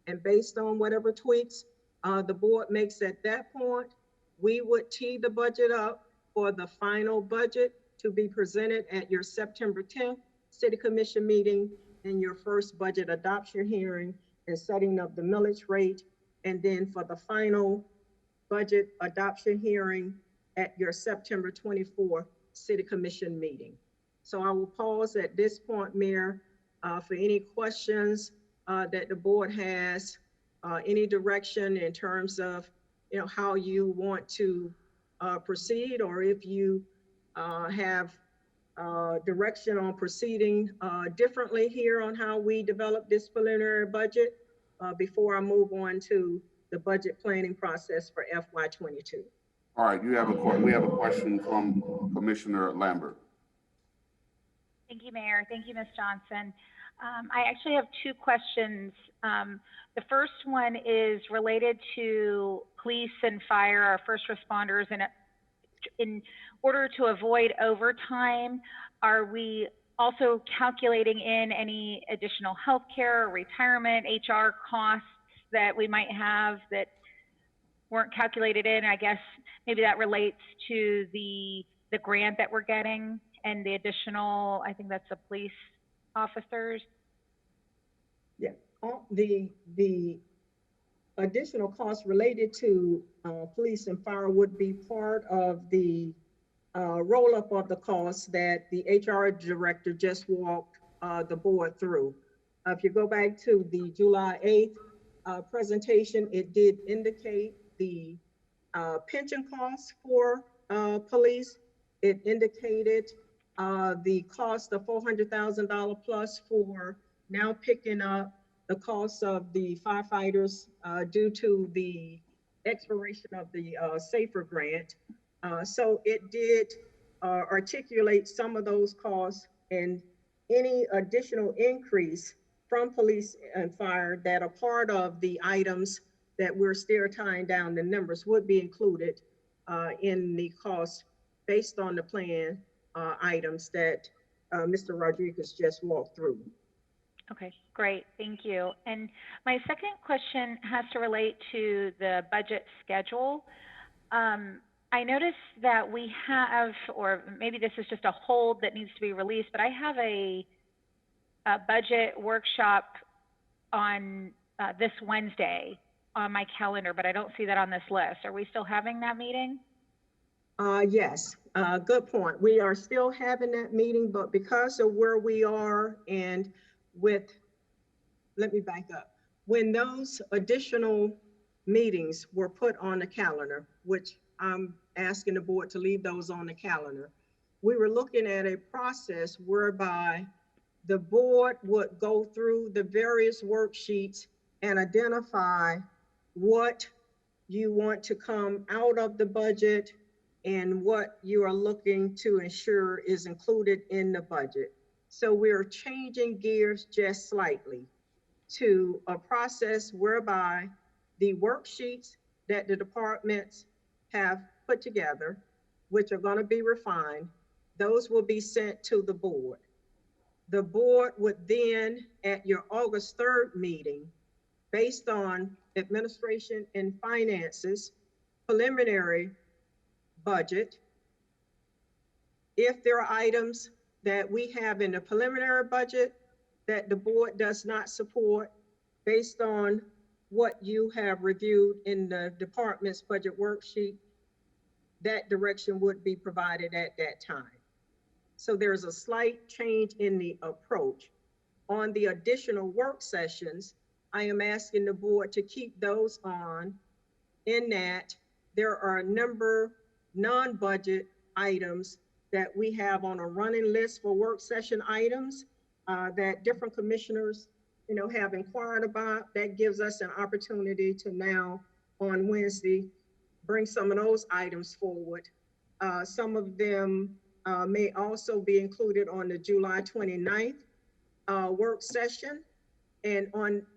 And based on whatever tweaks the board makes at that point, we would tee the budget up for the final budget to be presented at your September 10th City Commission meeting and your first budget adoption hearing and setting up the millage rate, and then for the final budget adoption hearing at your September 24th City Commission meeting. So I will pause at this point, Mayor, for any questions that the board has, any direction in terms of how you want to proceed, or if you have direction on proceeding differently here on how we develop this preliminary budget before I move on to the budget planning process for FY22.
All right, we have a question from Commissioner Lambert.
Thank you, Mayor. Thank you, Ms. Johnson. I actually have two questions. The first one is related to police and fire, our first responders, and in order to avoid overtime, are we also calculating in any additional healthcare or retirement, HR costs that we might have that weren't calculated in? I guess maybe that relates to the grant that we're getting and the additional, I think that's the police officers.
Yeah, the additional costs related to police and fire would be part of the roll up of the costs that the HR director just walked the board through. If you go back to the July 8th presentation, it did indicate the pension costs for police. It indicated the cost of $400,000 plus for now picking up the cost of the firefighters due to the expiration of the SAFER grant. So it did articulate some of those costs, and any additional increase from police and fire that are part of the items that we're still tying down the numbers would be included in the cost based on the plan items that Mr. Rodriguez just walked through.
Okay, great, thank you. And my second question has to relate to the budget schedule. I noticed that we have, or maybe this is just a hold that needs to be released, but I have a budget workshop on this Wednesday on my calendar, but I don't see that on this list. Are we still having that meeting?
Yes, good point. We are still having that meeting, but because of where we are and let me back up. When those additional meetings were put on the calendar, which I'm asking the board to leave those on the calendar, we were looking at a process whereby the board would go through the various worksheets and identify what you want to come out of the budget and what you are looking to ensure is included in the budget. So we're changing gears just slightly to a process whereby the worksheets that the departments have put together, which are going to be refined, those will be sent to the board. The board would then, at your August 3rd meeting, based on administration and finances, preliminary budget, if there are items that we have in the preliminary budget that the board does not support based on what you have reviewed in the department's budget worksheet, that direction would be provided at that time. So there's a slight change in the approach. On the additional work sessions, I am asking the board to keep those on, in that there are a number non-budget items that we have on a running list for work session items that different commissioners, have inquired about. That gives us an opportunity to now on Wednesday bring some of those items forward. Some of them may also be included on the July 29th work session. And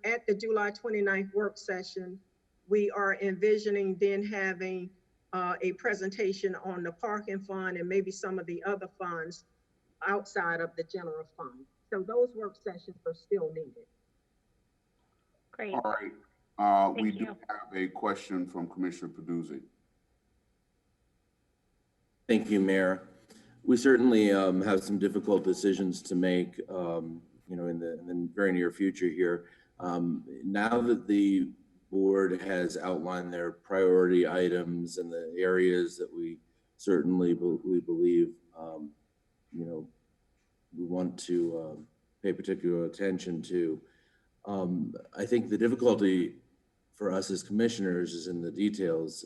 at the July 29th work session, we are envisioning then having a presentation on the parking fund and maybe some of the other funds outside of the general fund. So those work sessions are still needed.
Great.
All right. We
Thank
do
you.
have a question from Commissioner Peduzzi.
Thank you, Mayor. We certainly have some difficult decisions to make, in the very near future here. Now that the board has outlined their priority items and the areas that we certainly we believe, we want to pay particular attention to. I think the difficulty for us as commissioners is in the details,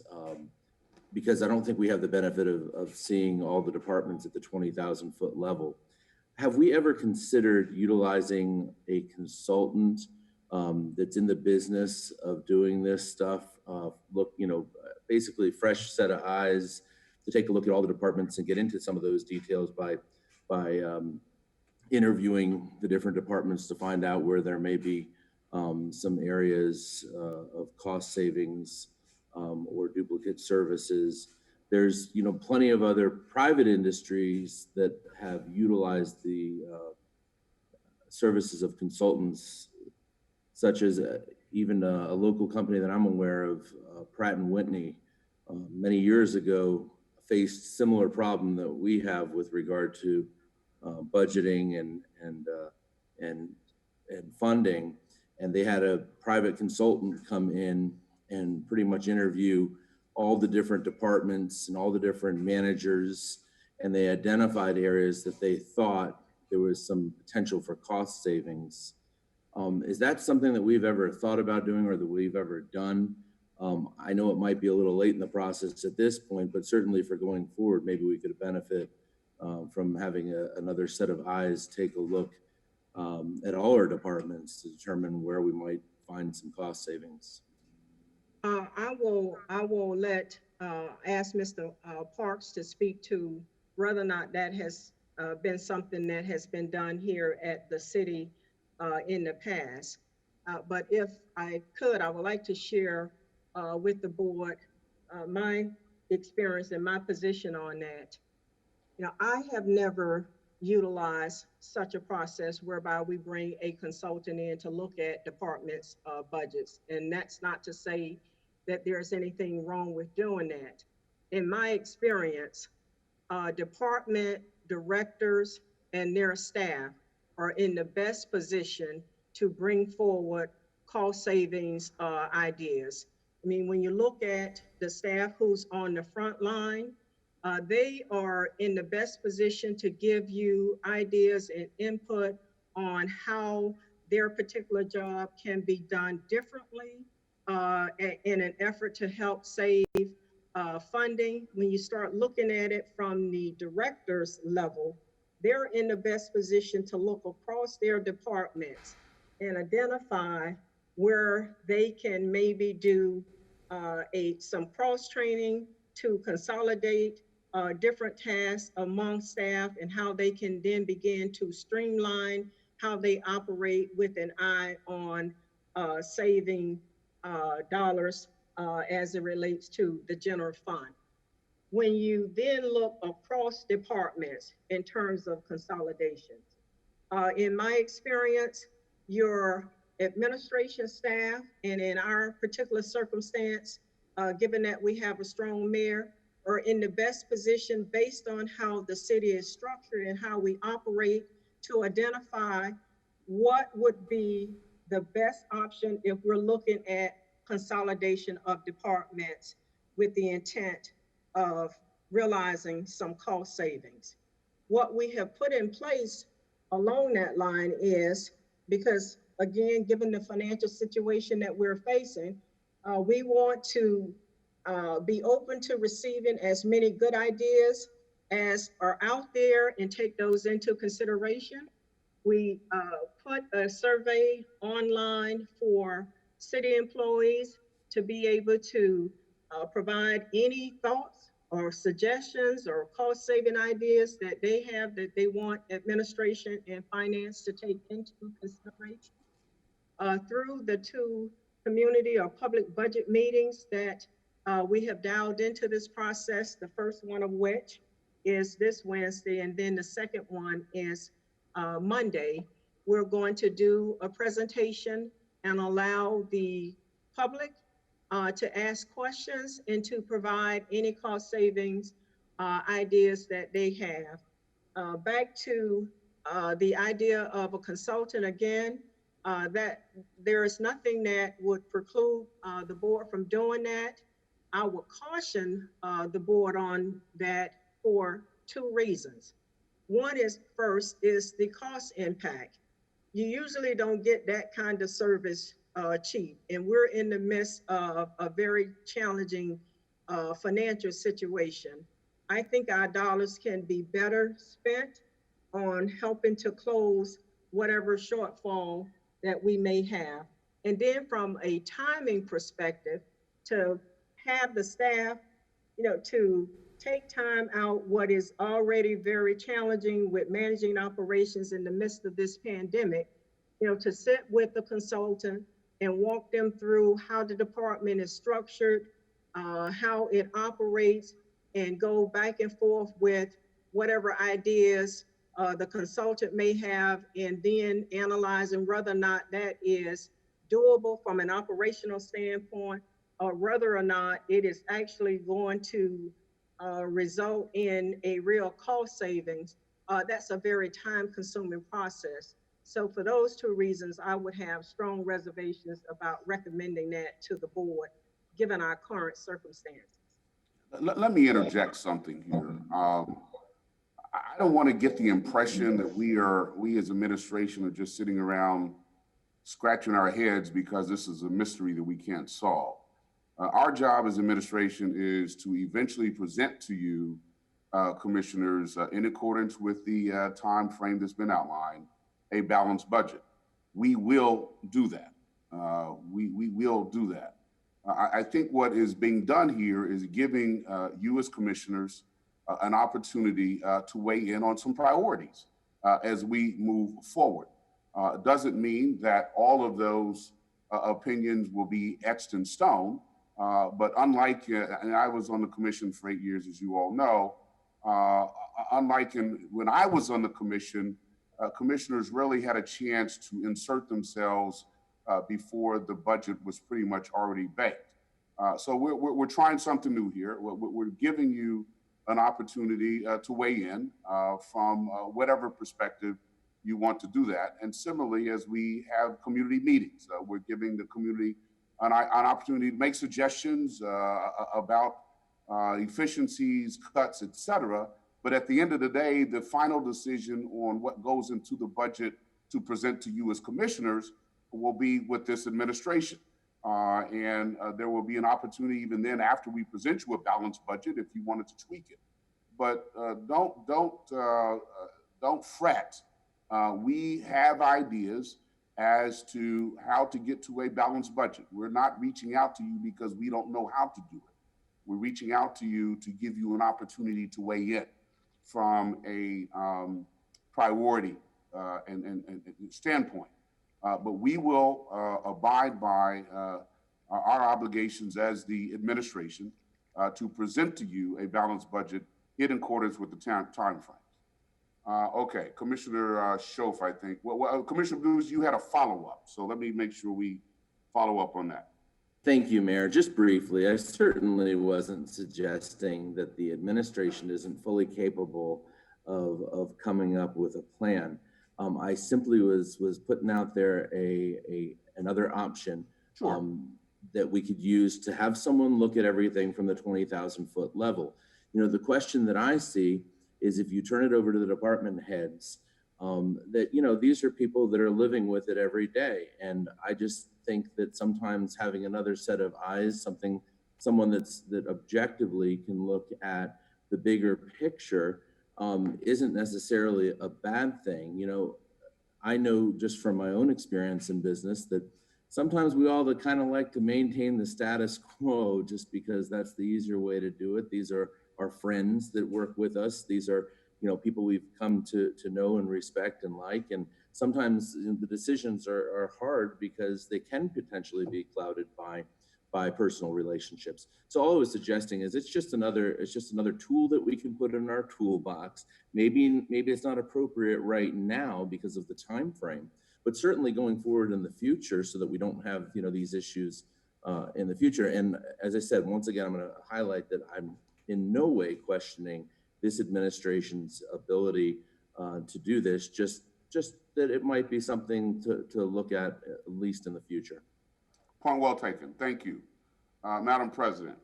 because I don't think we have the benefit of seeing all the departments at the 20,000 foot level. Have we ever considered utilizing a consultant that's in the business of doing this stuff? Basically fresh set of eyes to take a look at all the departments and get into some of those details by interviewing the different departments to find out where there may be some areas of cost savings or duplicate services. There's plenty of other private industries that have utilized the services of consultants, such as even a local company that I'm aware of, Pratt & Whitney, many years ago faced similar problem that we have with regard to budgeting and funding, and they had a private consultant come in and pretty much interview all the different departments and all the different managers, and they identified areas that they thought there was some potential for cost savings. Is that something that we've ever thought about doing or that we've ever done? I know it might be a little late in the process at this point, but certainly for going forward, maybe we could benefit from having another set of eyes take a look at all our departments to determine where we might find some cost savings.
I will ask Mr. Parks to speak to whether or not that has been something that has been done here at the city in the past. But if I could, I would like to share with the board my experience and my position on that. I have never utilized such a process whereby we bring a consultant in to look at departments' budgets. And that's not to say that there's anything wrong with doing that. In my experience, department directors and their staff are in the best position to bring forward cost savings ideas. I mean, when you look at the staff who's on the front line, they are in the best position to give you ideas and input on how their particular job can be done differently in an effort to help save funding. When you start looking at it from the director's level, they're in the best position to look across their departments and identify where they can maybe do some cross-training to consolidate different tasks among staff and how they can then begin to streamline how they operate with an eye on saving dollars as it relates to the general fund. When you then look across departments in terms of consolidations, in my experience, your administration staff, and in our particular circumstance, given that we have a strong mayor, are in the best position based on how the city is structured and how we operate to identify what would be the best option if we're looking at consolidation of departments with the intent of realizing some cost savings. What we have put in place along that line is, because again, given the financial situation that we're facing, we want to be open to receiving as many good ideas as are out there and take those into consideration. We put a survey online for city employees to be able to provide any thoughts or suggestions or cost saving ideas that they have that they want administration and finance to take into consideration. Through the two community or public budget meetings that we have dialed into this process, the first one of which is this Wednesday, and then the second one is Monday. We're going to do a presentation and allow the public to ask questions and to provide any cost savings ideas that they have. Back to the idea of a consultant again, that there is nothing that would preclude the board from doing that. I would caution the board on that for two reasons. One is, first, is the cost impact. You usually don't get that kind of service cheap, and we're in the midst of a very challenging financial situation. I think our dollars can be better spent on helping to close whatever shortfall that we may have. And then from a timing perspective, to have the staff, to take time out what is already very challenging with managing operations in the midst of this pandemic, to sit with the consultant and walk them through how the department is structured, how it operates, and go back and forth with whatever ideas the consultant may have, and then analyzing whether or not that is doable from an operational standpoint, or whether or not it is actually going to result in a real cost savings. That's a very time-consuming process. So for those two reasons, I would have strong reservations about recommending that to the board, given our current circumstances.
Let me interject something here. I don't want to get the impression that we as administration are just sitting around scratching our heads because this is a mystery that we can't solve. Our job as administration is to eventually present to you, commissioners, in accordance with the time frame that's been outlined, a balanced budget. We will do that. We will do that. I think what is being done here is giving you as commissioners an opportunity to weigh in on some priorities as we move forward. Doesn't mean that all of those opinions will be etched in stone, but unlike, and I was on the commission for 8 years, as you all know, unlike when I was on the commission, commissioners really had a chance to insert themselves before the budget was pretty much already baked. So we're trying something new here. We're giving you an opportunity to weigh in from whatever perspective you want to do that. And similarly, as we have community meetings, we're giving the community an opportunity to make suggestions about efficiencies, cuts, et cetera. But at the end of the day, the final decision on what goes into the budget to present to you as commissioners will be with this administration. And there will be an opportunity even then after we present you a balanced budget if you wanted to tweak it. But don't fret. We have ideas as to how to get to a balanced budget. We're not reaching out to you because we don't know how to do it. We're reaching out to you to give you an opportunity to weigh in from a priority and standpoint. But we will abide by our obligations as the administration to present to you a balanced budget in accordance with the time frames. Okay, Commissioner Schoaf, I think. Well, Commissioner Blues, you had a follow-up, so let me make sure we follow up on that.
Thank you, Mayor. Just briefly, I certainly wasn't suggesting that the administration isn't fully capable of coming up with a plan. I simply was putting out there another option. Sure. That we could use to have someone look at everything from the 20,000 foot level. the question that I see is if you turn it over to the department heads, that, these are people that are living with it every day. And I just think that sometimes having another set of eyes, someone that objectively can look at the bigger picture, isn't necessarily a bad thing. I know just from my own experience in business that sometimes we all kind of like to maintain the status quo just because that's the easier way to do it. These are our friends that work with us. These are, people we've come to know and respect and like. And sometimes the decisions are hard because they can potentially be clouded by personal relationships. So all I was suggesting is it's just another tool that we can put in our toolbox. Maybe it's not appropriate right now because of the time frame, but certainly going forward in the future so that we don't have, these issues in the future. And as I said, once again, I'm going to highlight that I'm in no way questioning this administration's ability to do this, just that it might be something to look at least in the future.
Point well taken. Thank you. Madam President.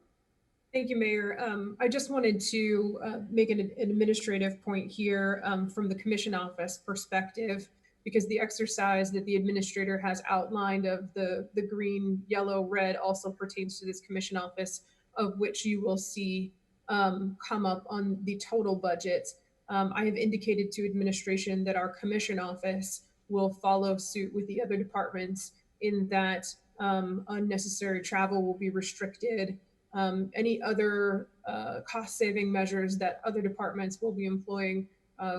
Thank you, Mayor. I just wanted to make an administrative point here from the commission office perspective, because the exercise that the administrator has outlined of the green, yellow, red also pertains to this commission office, of which you will see come up on the total budget. I have indicated to administration that our commission office will follow suit with the other departments in that unnecessary travel will be restricted. Any other cost-saving measures that other departments will be employing,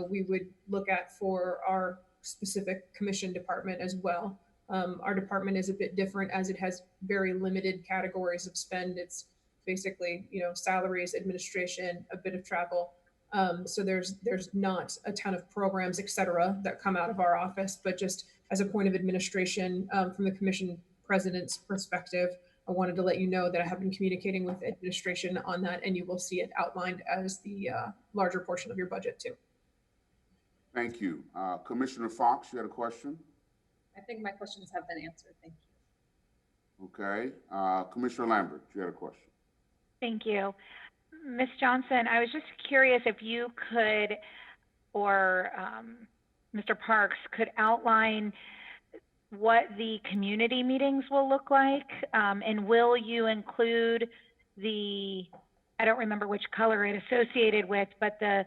we would look at for our specific commission department as well. Our department is a bit different as it has very limited categories of spend. It's basically, salaries, administration, a bit of travel. So there's not a ton of programs, et cetera, that come out of our office, but just as a point of administration from the commission president's perspective, I wanted to let you know that I have been communicating with administration on that, and you will see it outlined as the larger portion of your budget too.
Thank you. Commissioner Fox, you had a question?
I think my questions have been answered. Thank you.
Okay. Commissioner Lambert, you had a question.
Thank you. Ms. Johnson, I was just curious if you could, or Mr. Parks could outline what the community meetings will look like, and will you include I don't remember which color it associated with, but the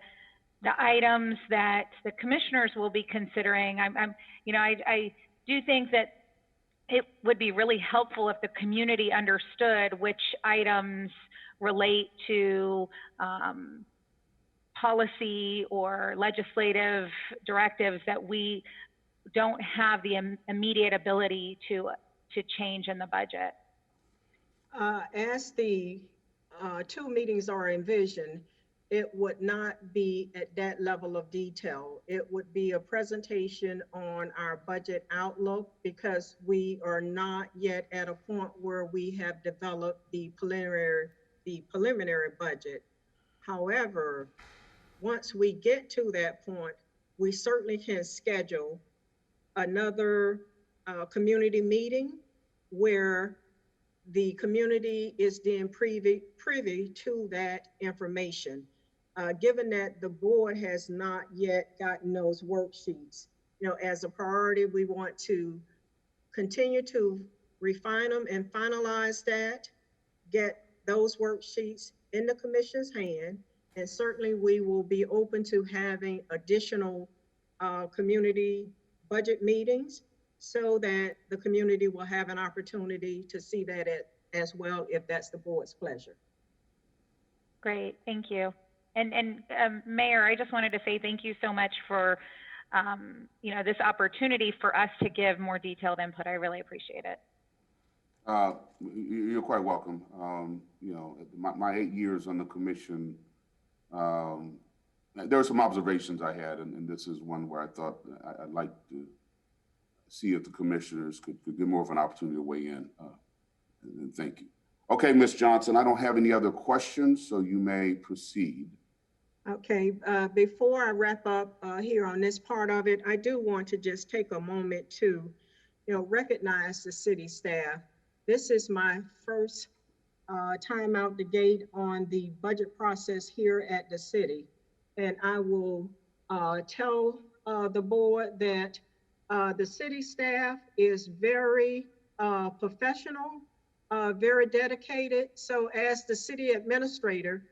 items that the commissioners will be considering. I do think that it would be really helpful if the community understood which items relate to policy or legislative directives that we don't have the immediate ability to change in the budget.
As the two meetings are envisioned, it would not be at that level of detail. It would be a presentation on our budget outlook because we are not yet at a point where we have developed the preliminary budget. However, once we get to that point, we certainly can schedule another community meeting where the community is then privy to that information. Given that the board has not yet gotten those worksheets, as a priority, we want to continue to refine them and finalize that, get those worksheets in the commission's hand, and certainly we will be open to having additional community budget meetings so that the community will have an opportunity to see that as well, if that's the board's pleasure.
Great, thank you. And Mayor, I just wanted to say thank you so much for this opportunity for us to give more detailed input. I really appreciate it.
You're quite welcome. My 8 years on the commission, there were some observations I had, and this is one where I thought I'd like to see if the commissioners could get more of an opportunity to weigh in. And thank you. Okay, Ms. Johnson, I don't have any other questions, so you may proceed.
Okay, before I wrap up here on this part of it, I do want to just take a moment to, recognize the city staff. This is my first time out the gate on the budget process here at the city. And I will tell the board that the city staff is very professional, very dedicated. So as the city administrator,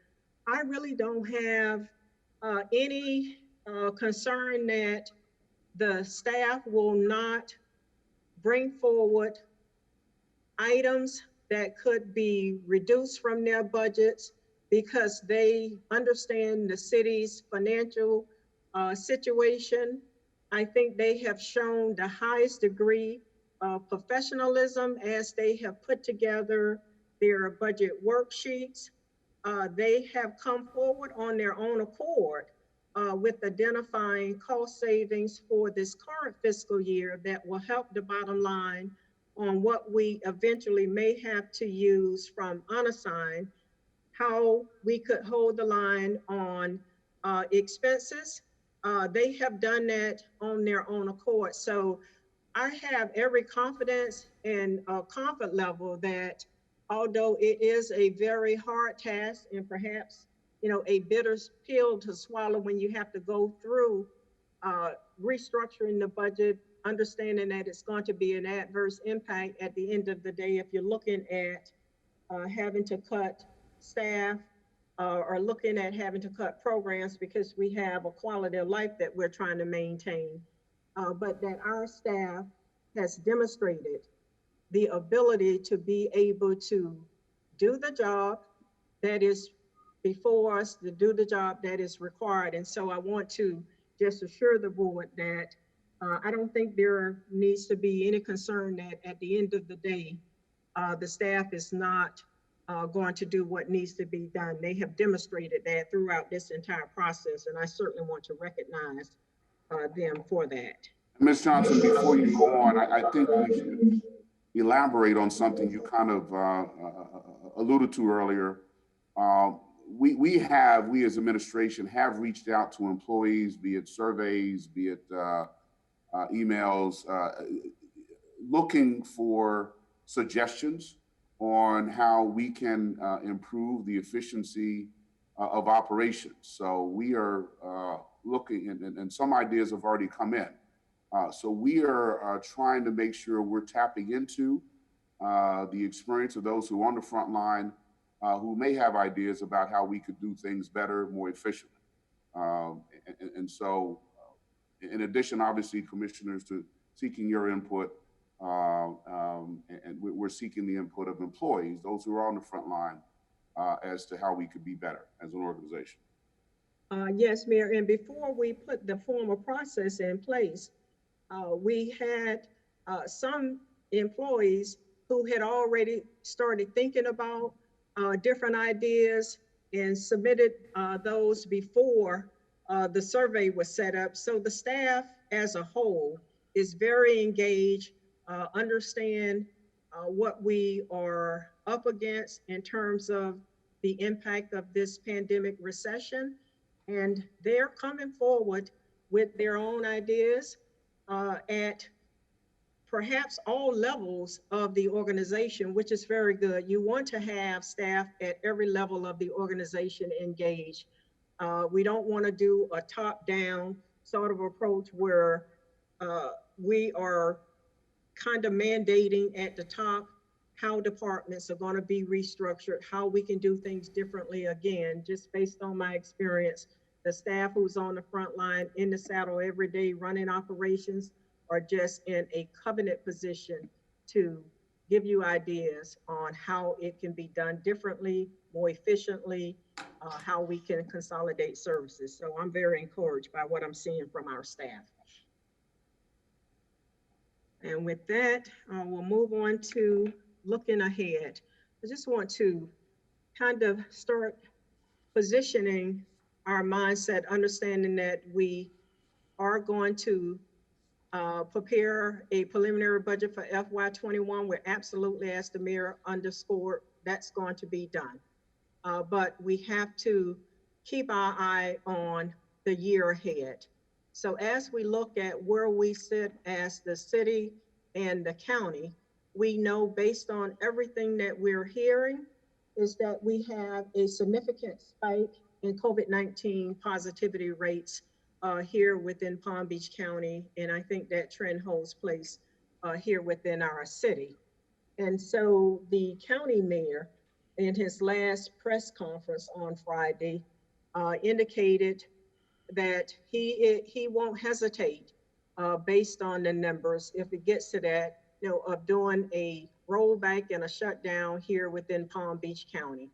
I really don't have any concern that the staff will not bring forward items that could be reduced from their budgets because they understand the city's financial situation. I think they have shown the highest degree of professionalism as they have put together their budget worksheets. They have come forward on their own accord with identifying cost savings for this current fiscal year that will help the bottom line on what we eventually may have to use from unassigned, how we could hold the line on expenses. They have done that on their own accord. So I have every confidence and comfort level that although it is a very hard task and perhaps, a bitter pill to swallow when you have to go through restructuring the budget, understanding that it's going to be an adverse impact at the end of the day if you're looking at having to cut staff or looking at having to cut programs because we have a quality of life that we're trying to maintain. But that our staff has demonstrated the ability to be able to do the job that is before us, to do the job that is required. And so I want to just assure the board that I don't think there needs to be any concern that at the end of the day, the staff is not going to do what needs to be done. They have demonstrated that throughout this entire process, and I certainly want to recognize them for that.
Ms. Johnson, before you go on, I think we should elaborate on something you kind of alluded to earlier. We as administration have reached out to employees, be it surveys, be it emails, looking for suggestions on how we can improve the efficiency of operations. So we are looking, and some ideas have already come in. So we are trying to make sure we're tapping into the experience of those who are on the front line, who may have ideas about how we could do things better, more efficiently. And so, in addition, obviously, commissioners, to seeking your input, and we're seeking the input of employees, those who are on the front line, as to how we could be better as an organization.
Yes, Mayor, and before we put the formal process in place, we had some employees who had already started thinking about different ideas and submitted those before the survey was set up. So the staff as a whole is very engaged, understand what we are up against in terms of the impact of this pandemic recession. And they're coming forward with their own ideas at perhaps all levels of the organization, which is very good. You want to have staff at every level of the organization engaged. We don't want to do a top-down sort of approach where we are kind of mandating at the top how departments are going to be restructured, how we can do things differently. Again, just based on my experience, the staff who's on the front line in the saddle every day running operations are just in a covenant position to give you ideas on how it can be done differently, more efficiently, how we can consolidate services. So I'm very encouraged by what I'm seeing from our staff. And with that, we'll move on to looking ahead. I just want to kind of start positioning our mindset, understanding that we are going to prepare a preliminary budget for FY21. We're absolutely, as the mayor underscored, that's going to be done. But we have to keep our eye on the year ahead. So as we look at where we sit as the city and the county, we know based on everything that we're hearing is that we have a significant spike in COVID-19 positivity rates here within Palm Beach County, and I think that trend holds place here within our city. And so the county mayor, in his last press conference on Friday, indicated that he won't hesitate based on the numbers, if it gets to that, of doing a rollback and a shutdown here within Palm Beach County.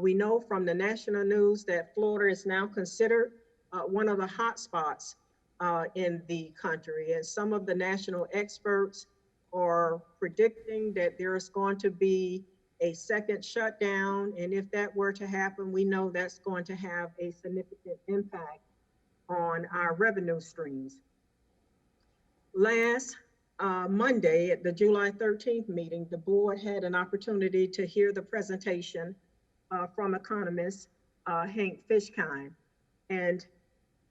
We know from the national news that Florida is now considered one of the hot spots in the country. And some of the national experts are predicting that there is going to be a second shutdown. And if that were to happen, we know that's going to have a significant impact on our revenue streams. Last Monday at the July 13th meeting, the board had an opportunity to hear the presentation from economist Hank Fishkind. And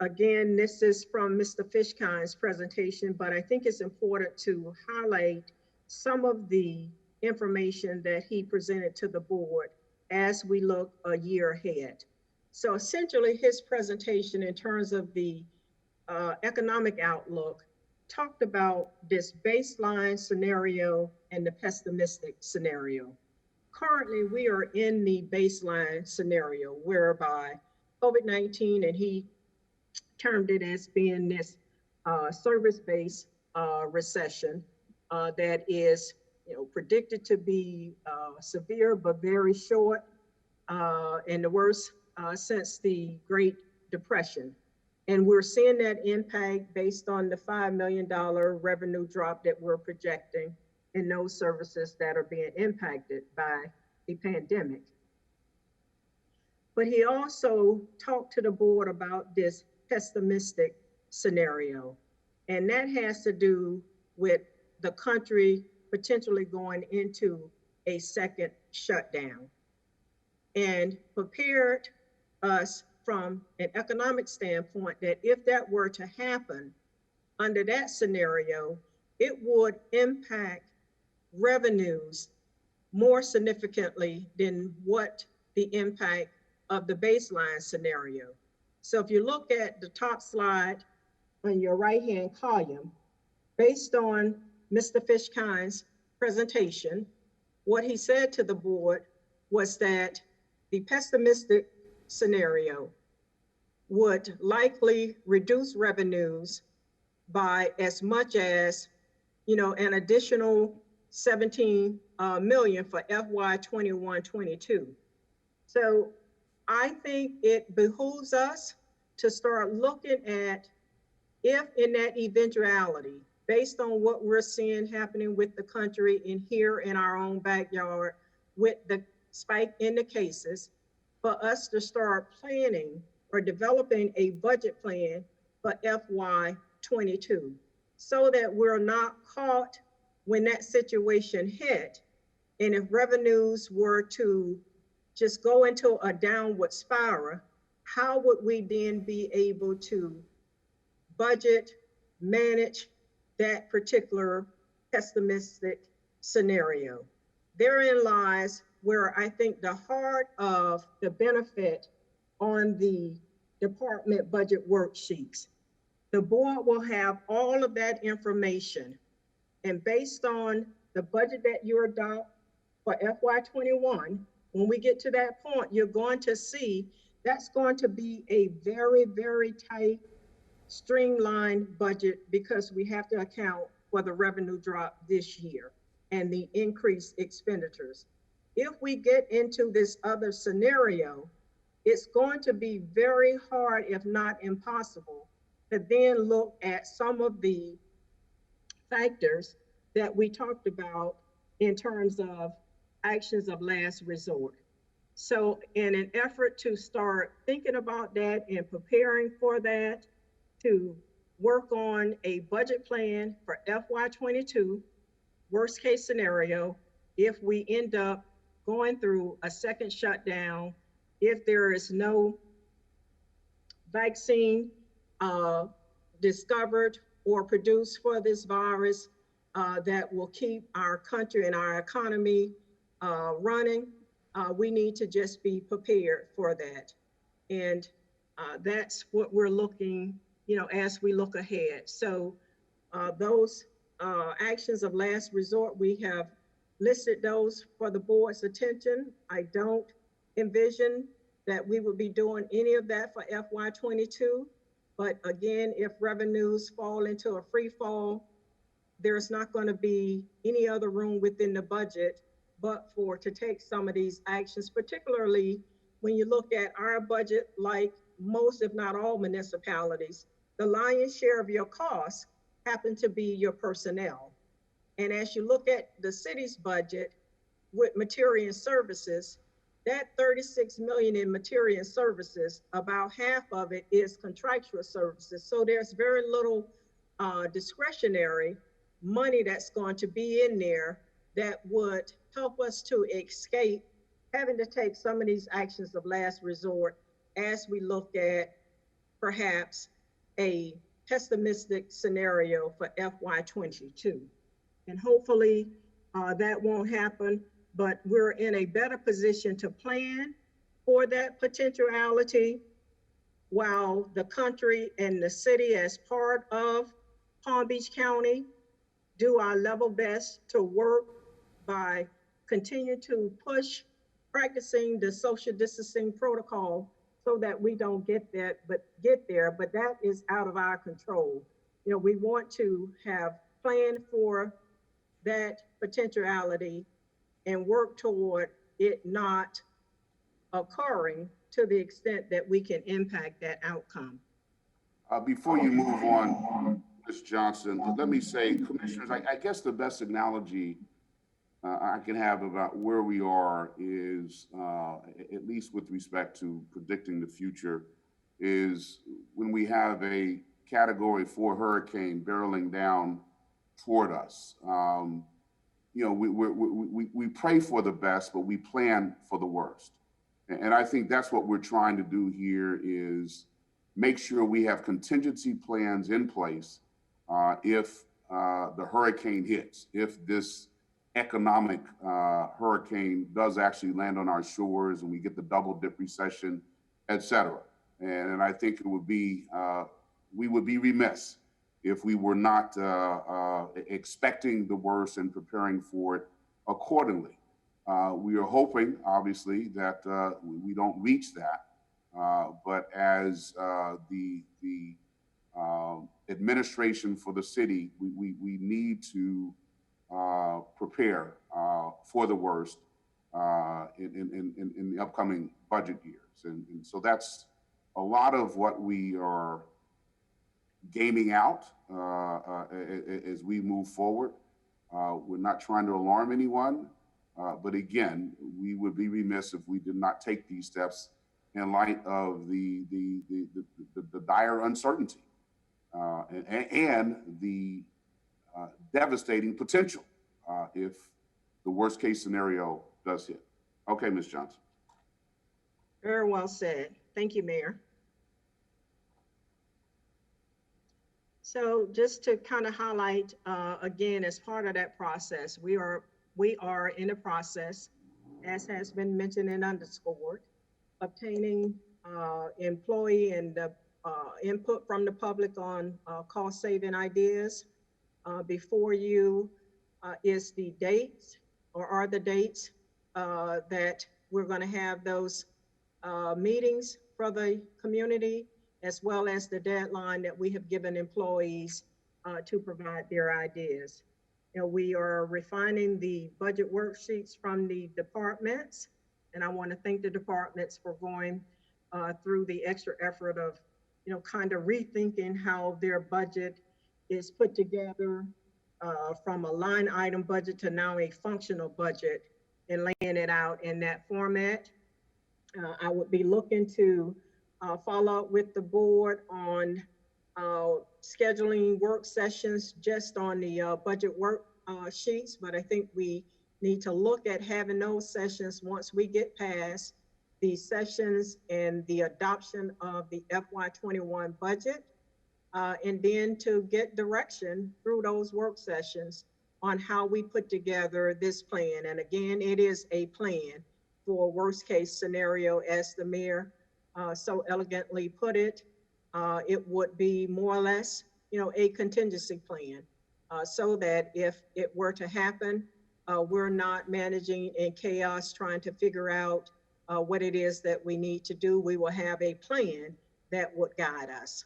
again, this is from Mr. Fishkind's presentation, but I think it's important to highlight some of the information that he presented to the board as we look a year ahead. So essentially his presentation in terms of the economic outlook talked about this baseline scenario and the pessimistic scenario. Currently, we are in the baseline scenario whereby COVID-19, and he termed it as being this service-based recession that is predicted to be severe but very short and the worst since the Great Depression. And we're seeing that impact based on the $5 million revenue drop that we're projecting in those services that are being impacted by the pandemic. But he also talked to the board about this pessimistic scenario. And that has to do with the country potentially going into a second shutdown. And prepared us from an economic standpoint that if that were to happen, under that scenario, it would impact revenues more significantly than what the impact of the baseline scenario. So if you look at the top slide on your right-hand column, based on Mr. Fishkind's presentation, what he said to the board was that the pessimistic scenario would likely reduce revenues by as much as, an additional 17 million for FY 21-22. So I think it behooves us to start looking at if in that eventuality, based on what we're seeing happening with the country and here in our own backyard with the spike in the cases, for us to start planning or developing a budget plan for FY 22 so that we're not caught when that situation hit. And if revenues were to just go into a downward spiral, how would we then be able to budget, manage that particular pessimistic scenario? Therein lies where I think the heart of the benefit on the department budget worksheets. The board will have all of that information, and based on the budget that you adopt for FY 21, when we get to that point, you're going to see that's going to be a very, very tight, streamlined budget because we have to account for the revenue drop this year and the increased expenditures. If we get into this other scenario, it's going to be very hard, if not impossible, to then look at some of the factors that we talked about in terms of actions of last resort. So in an effort to start thinking about that and preparing for that, to work on a budget plan for FY 22, worst case scenario, if we end up going through a second shutdown, if there is no vaccine discovered or produced for this virus that will keep our country and our economy running, we need to just be prepared for that. And that's what we're looking, as we look ahead. So those actions of last resort, we have listed those for the board's attention. I don't envision that we would be doing any of that for FY22. But again, if revenues fall into a free fall, there's not going to be any other room within the budget but to take some of these actions, particularly when you look at our budget, like most, if not all municipalities, the lion's share of your costs happen to be your personnel. And as you look at the city's budget with material and services, that 36 million in material and services, about half of it is contractual services. So there's very little discretionary money that's going to be in there that would help us to escape having to take some of these actions of last resort as we look at perhaps a pessimistic scenario for FY22. And hopefully that won't happen, but we're in a better position to plan for that potentiality while the country and the city as part of Palm Beach County do our level best to work by continuing to push practicing the social distancing protocol so that we don't get there, but that is out of our control. We want to have planned for that potentiality and work toward it not occurring to the extent that we can impact that outcome.
Before you move on, Ms. Johnson, let me say, commissioners, I guess the best analogy I can have about where we are is, at least with respect to predicting the future, is when we have a Category 4 hurricane barreling down toward us. We pray for the best, but we plan for the worst. And I think that's what we're trying to do here is make sure we have contingency plans in place if the hurricane hits, if this economic hurricane does actually land on our shores and we get the double dip recession, et cetera. And I think it would be, we would be remiss if we were not expecting the worst and preparing for it accordingly. We are hoping, obviously, that we don't reach that. But as the administration for the city, we need to prepare for the worst in the upcoming budget years. And so that's a lot of what we are gaming out as we move forward. We're not trying to alarm anyone, but again, we would be remiss if we did not take these steps in light of the dire uncertainty and the devastating potential if the worst case scenario does hit. Okay, Ms. Johnson.
Very well said. Thank you, Mayor. So just to kind of highlight, again, as part of that process, we are in a process, as has been mentioned and underscored, obtaining employee and input from the public on cost saving ideas. Before you is the dates, or are the dates that we're going to have those meetings for the community, as well as the deadline that we have given employees to provide their ideas. We are refining the budget worksheets from the departments, and I want to thank the departments for going through the extra effort of, kind of rethinking how their budget is put together from a line item budget to now a functional budget and laying it out in that format. I would be looking to follow up with the board on scheduling work sessions just on the budget work sheets, but I think we need to look at having those sessions once we get past the sessions and the adoption of the FY21 budget, and then to get direction through those work sessions on how we put together this plan. And again, it is a plan for worst case scenario, as the mayor so elegantly put it. It would be more or less, a contingency plan, so that if it were to happen, we're not managing in chaos trying to figure out what it is that we need to do. We will have a plan that would guide us.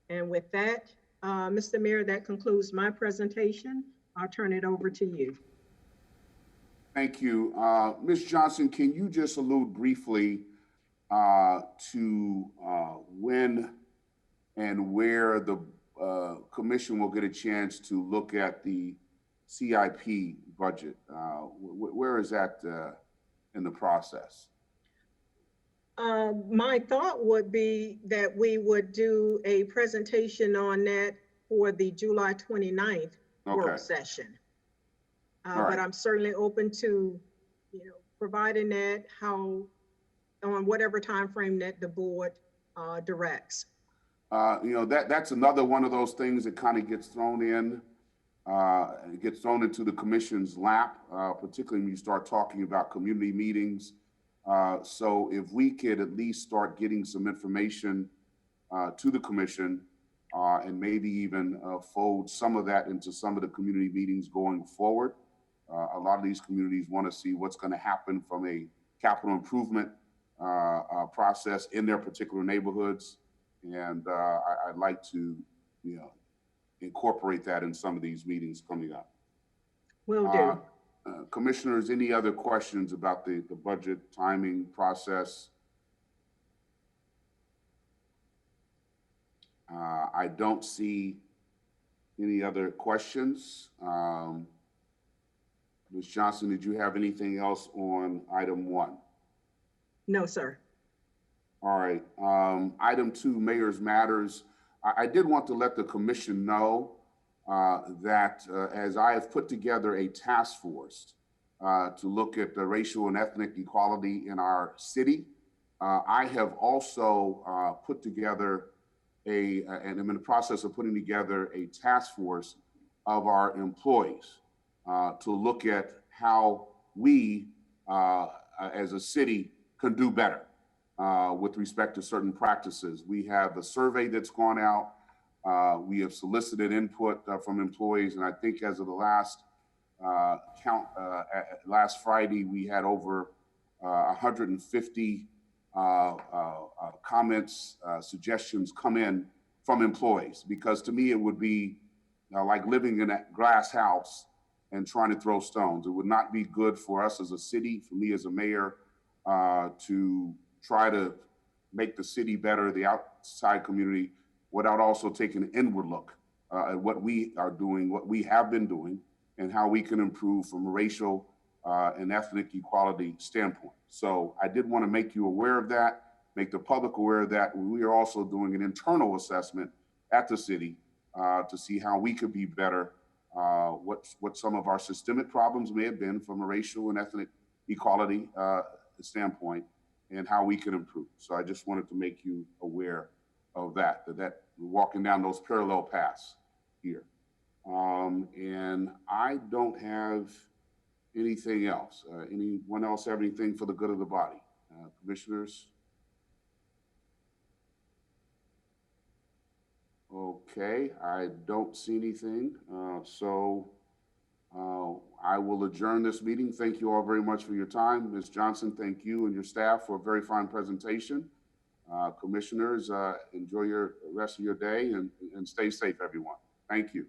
And with that, Mr. Mayor, that concludes my presentation. I'll turn it over to you.
Thank you. Ms. Johnson, can you just allude briefly to when and where the commission will get a chance to look at the CIP budget? Where is that in the process?
My thought would be that we would do a presentation on that for the July 29th work session. But I'm certainly open to, providing that on whatever time frame that the board directs.
That's another one of those things that kind of gets thrown in, it gets thrown into the commission's lap, particularly when you start talking about community meetings. So if we could at least start getting some information to the commission and maybe even fold some of that into some of the community meetings going forward. A lot of these communities want to see what's going to happen from a capital improvement process in their particular neighborhoods. And I'd like to, incorporate that in some of these meetings coming up.
Will do.
Commissioners, any other questions about the budget timing process? I don't see any other questions. Ms. Johnson, did you have anything else on item 1?
No, sir.
All right. Item 2, Mayor's Matters. I did want to let the commission know that as I have put together a task force to look at the racial and ethnic equality in our city, I have also put together and I'm in the process of putting together a task force of our employees to look at how we as a city can do better with respect to certain practices. We have a survey that's gone out. We have solicited input from employees, and I think as of the last count, last Friday, we had over 150 comments, suggestions come in from employees, because to me, it would be like living in a glass house and trying to throw stones. It would not be good for us as a city, for me as a mayor, to try to make the city better, the outside community, without also taking an inward look at what we are doing, what we have been doing, and how we can improve from a racial and ethnic equality standpoint. So I did want to make you aware of that, make the public aware of that. We are also doing an internal assessment at the city to see how we could be better, what some of our systemic problems may have been from a racial and ethnic equality standpoint, and how we can improve. So I just wanted to make you aware of that we're walking down those parallel paths here. And I don't have anything else. Anyone else have anything for the good of the body? Commissioners? Okay, I don't see anything. So I will adjourn this meeting. Thank you all very much for your time. Ms. Johnson, thank you and your staff for a very fine presentation. Commissioners, enjoy your rest of your day and stay safe, everyone. Thank you.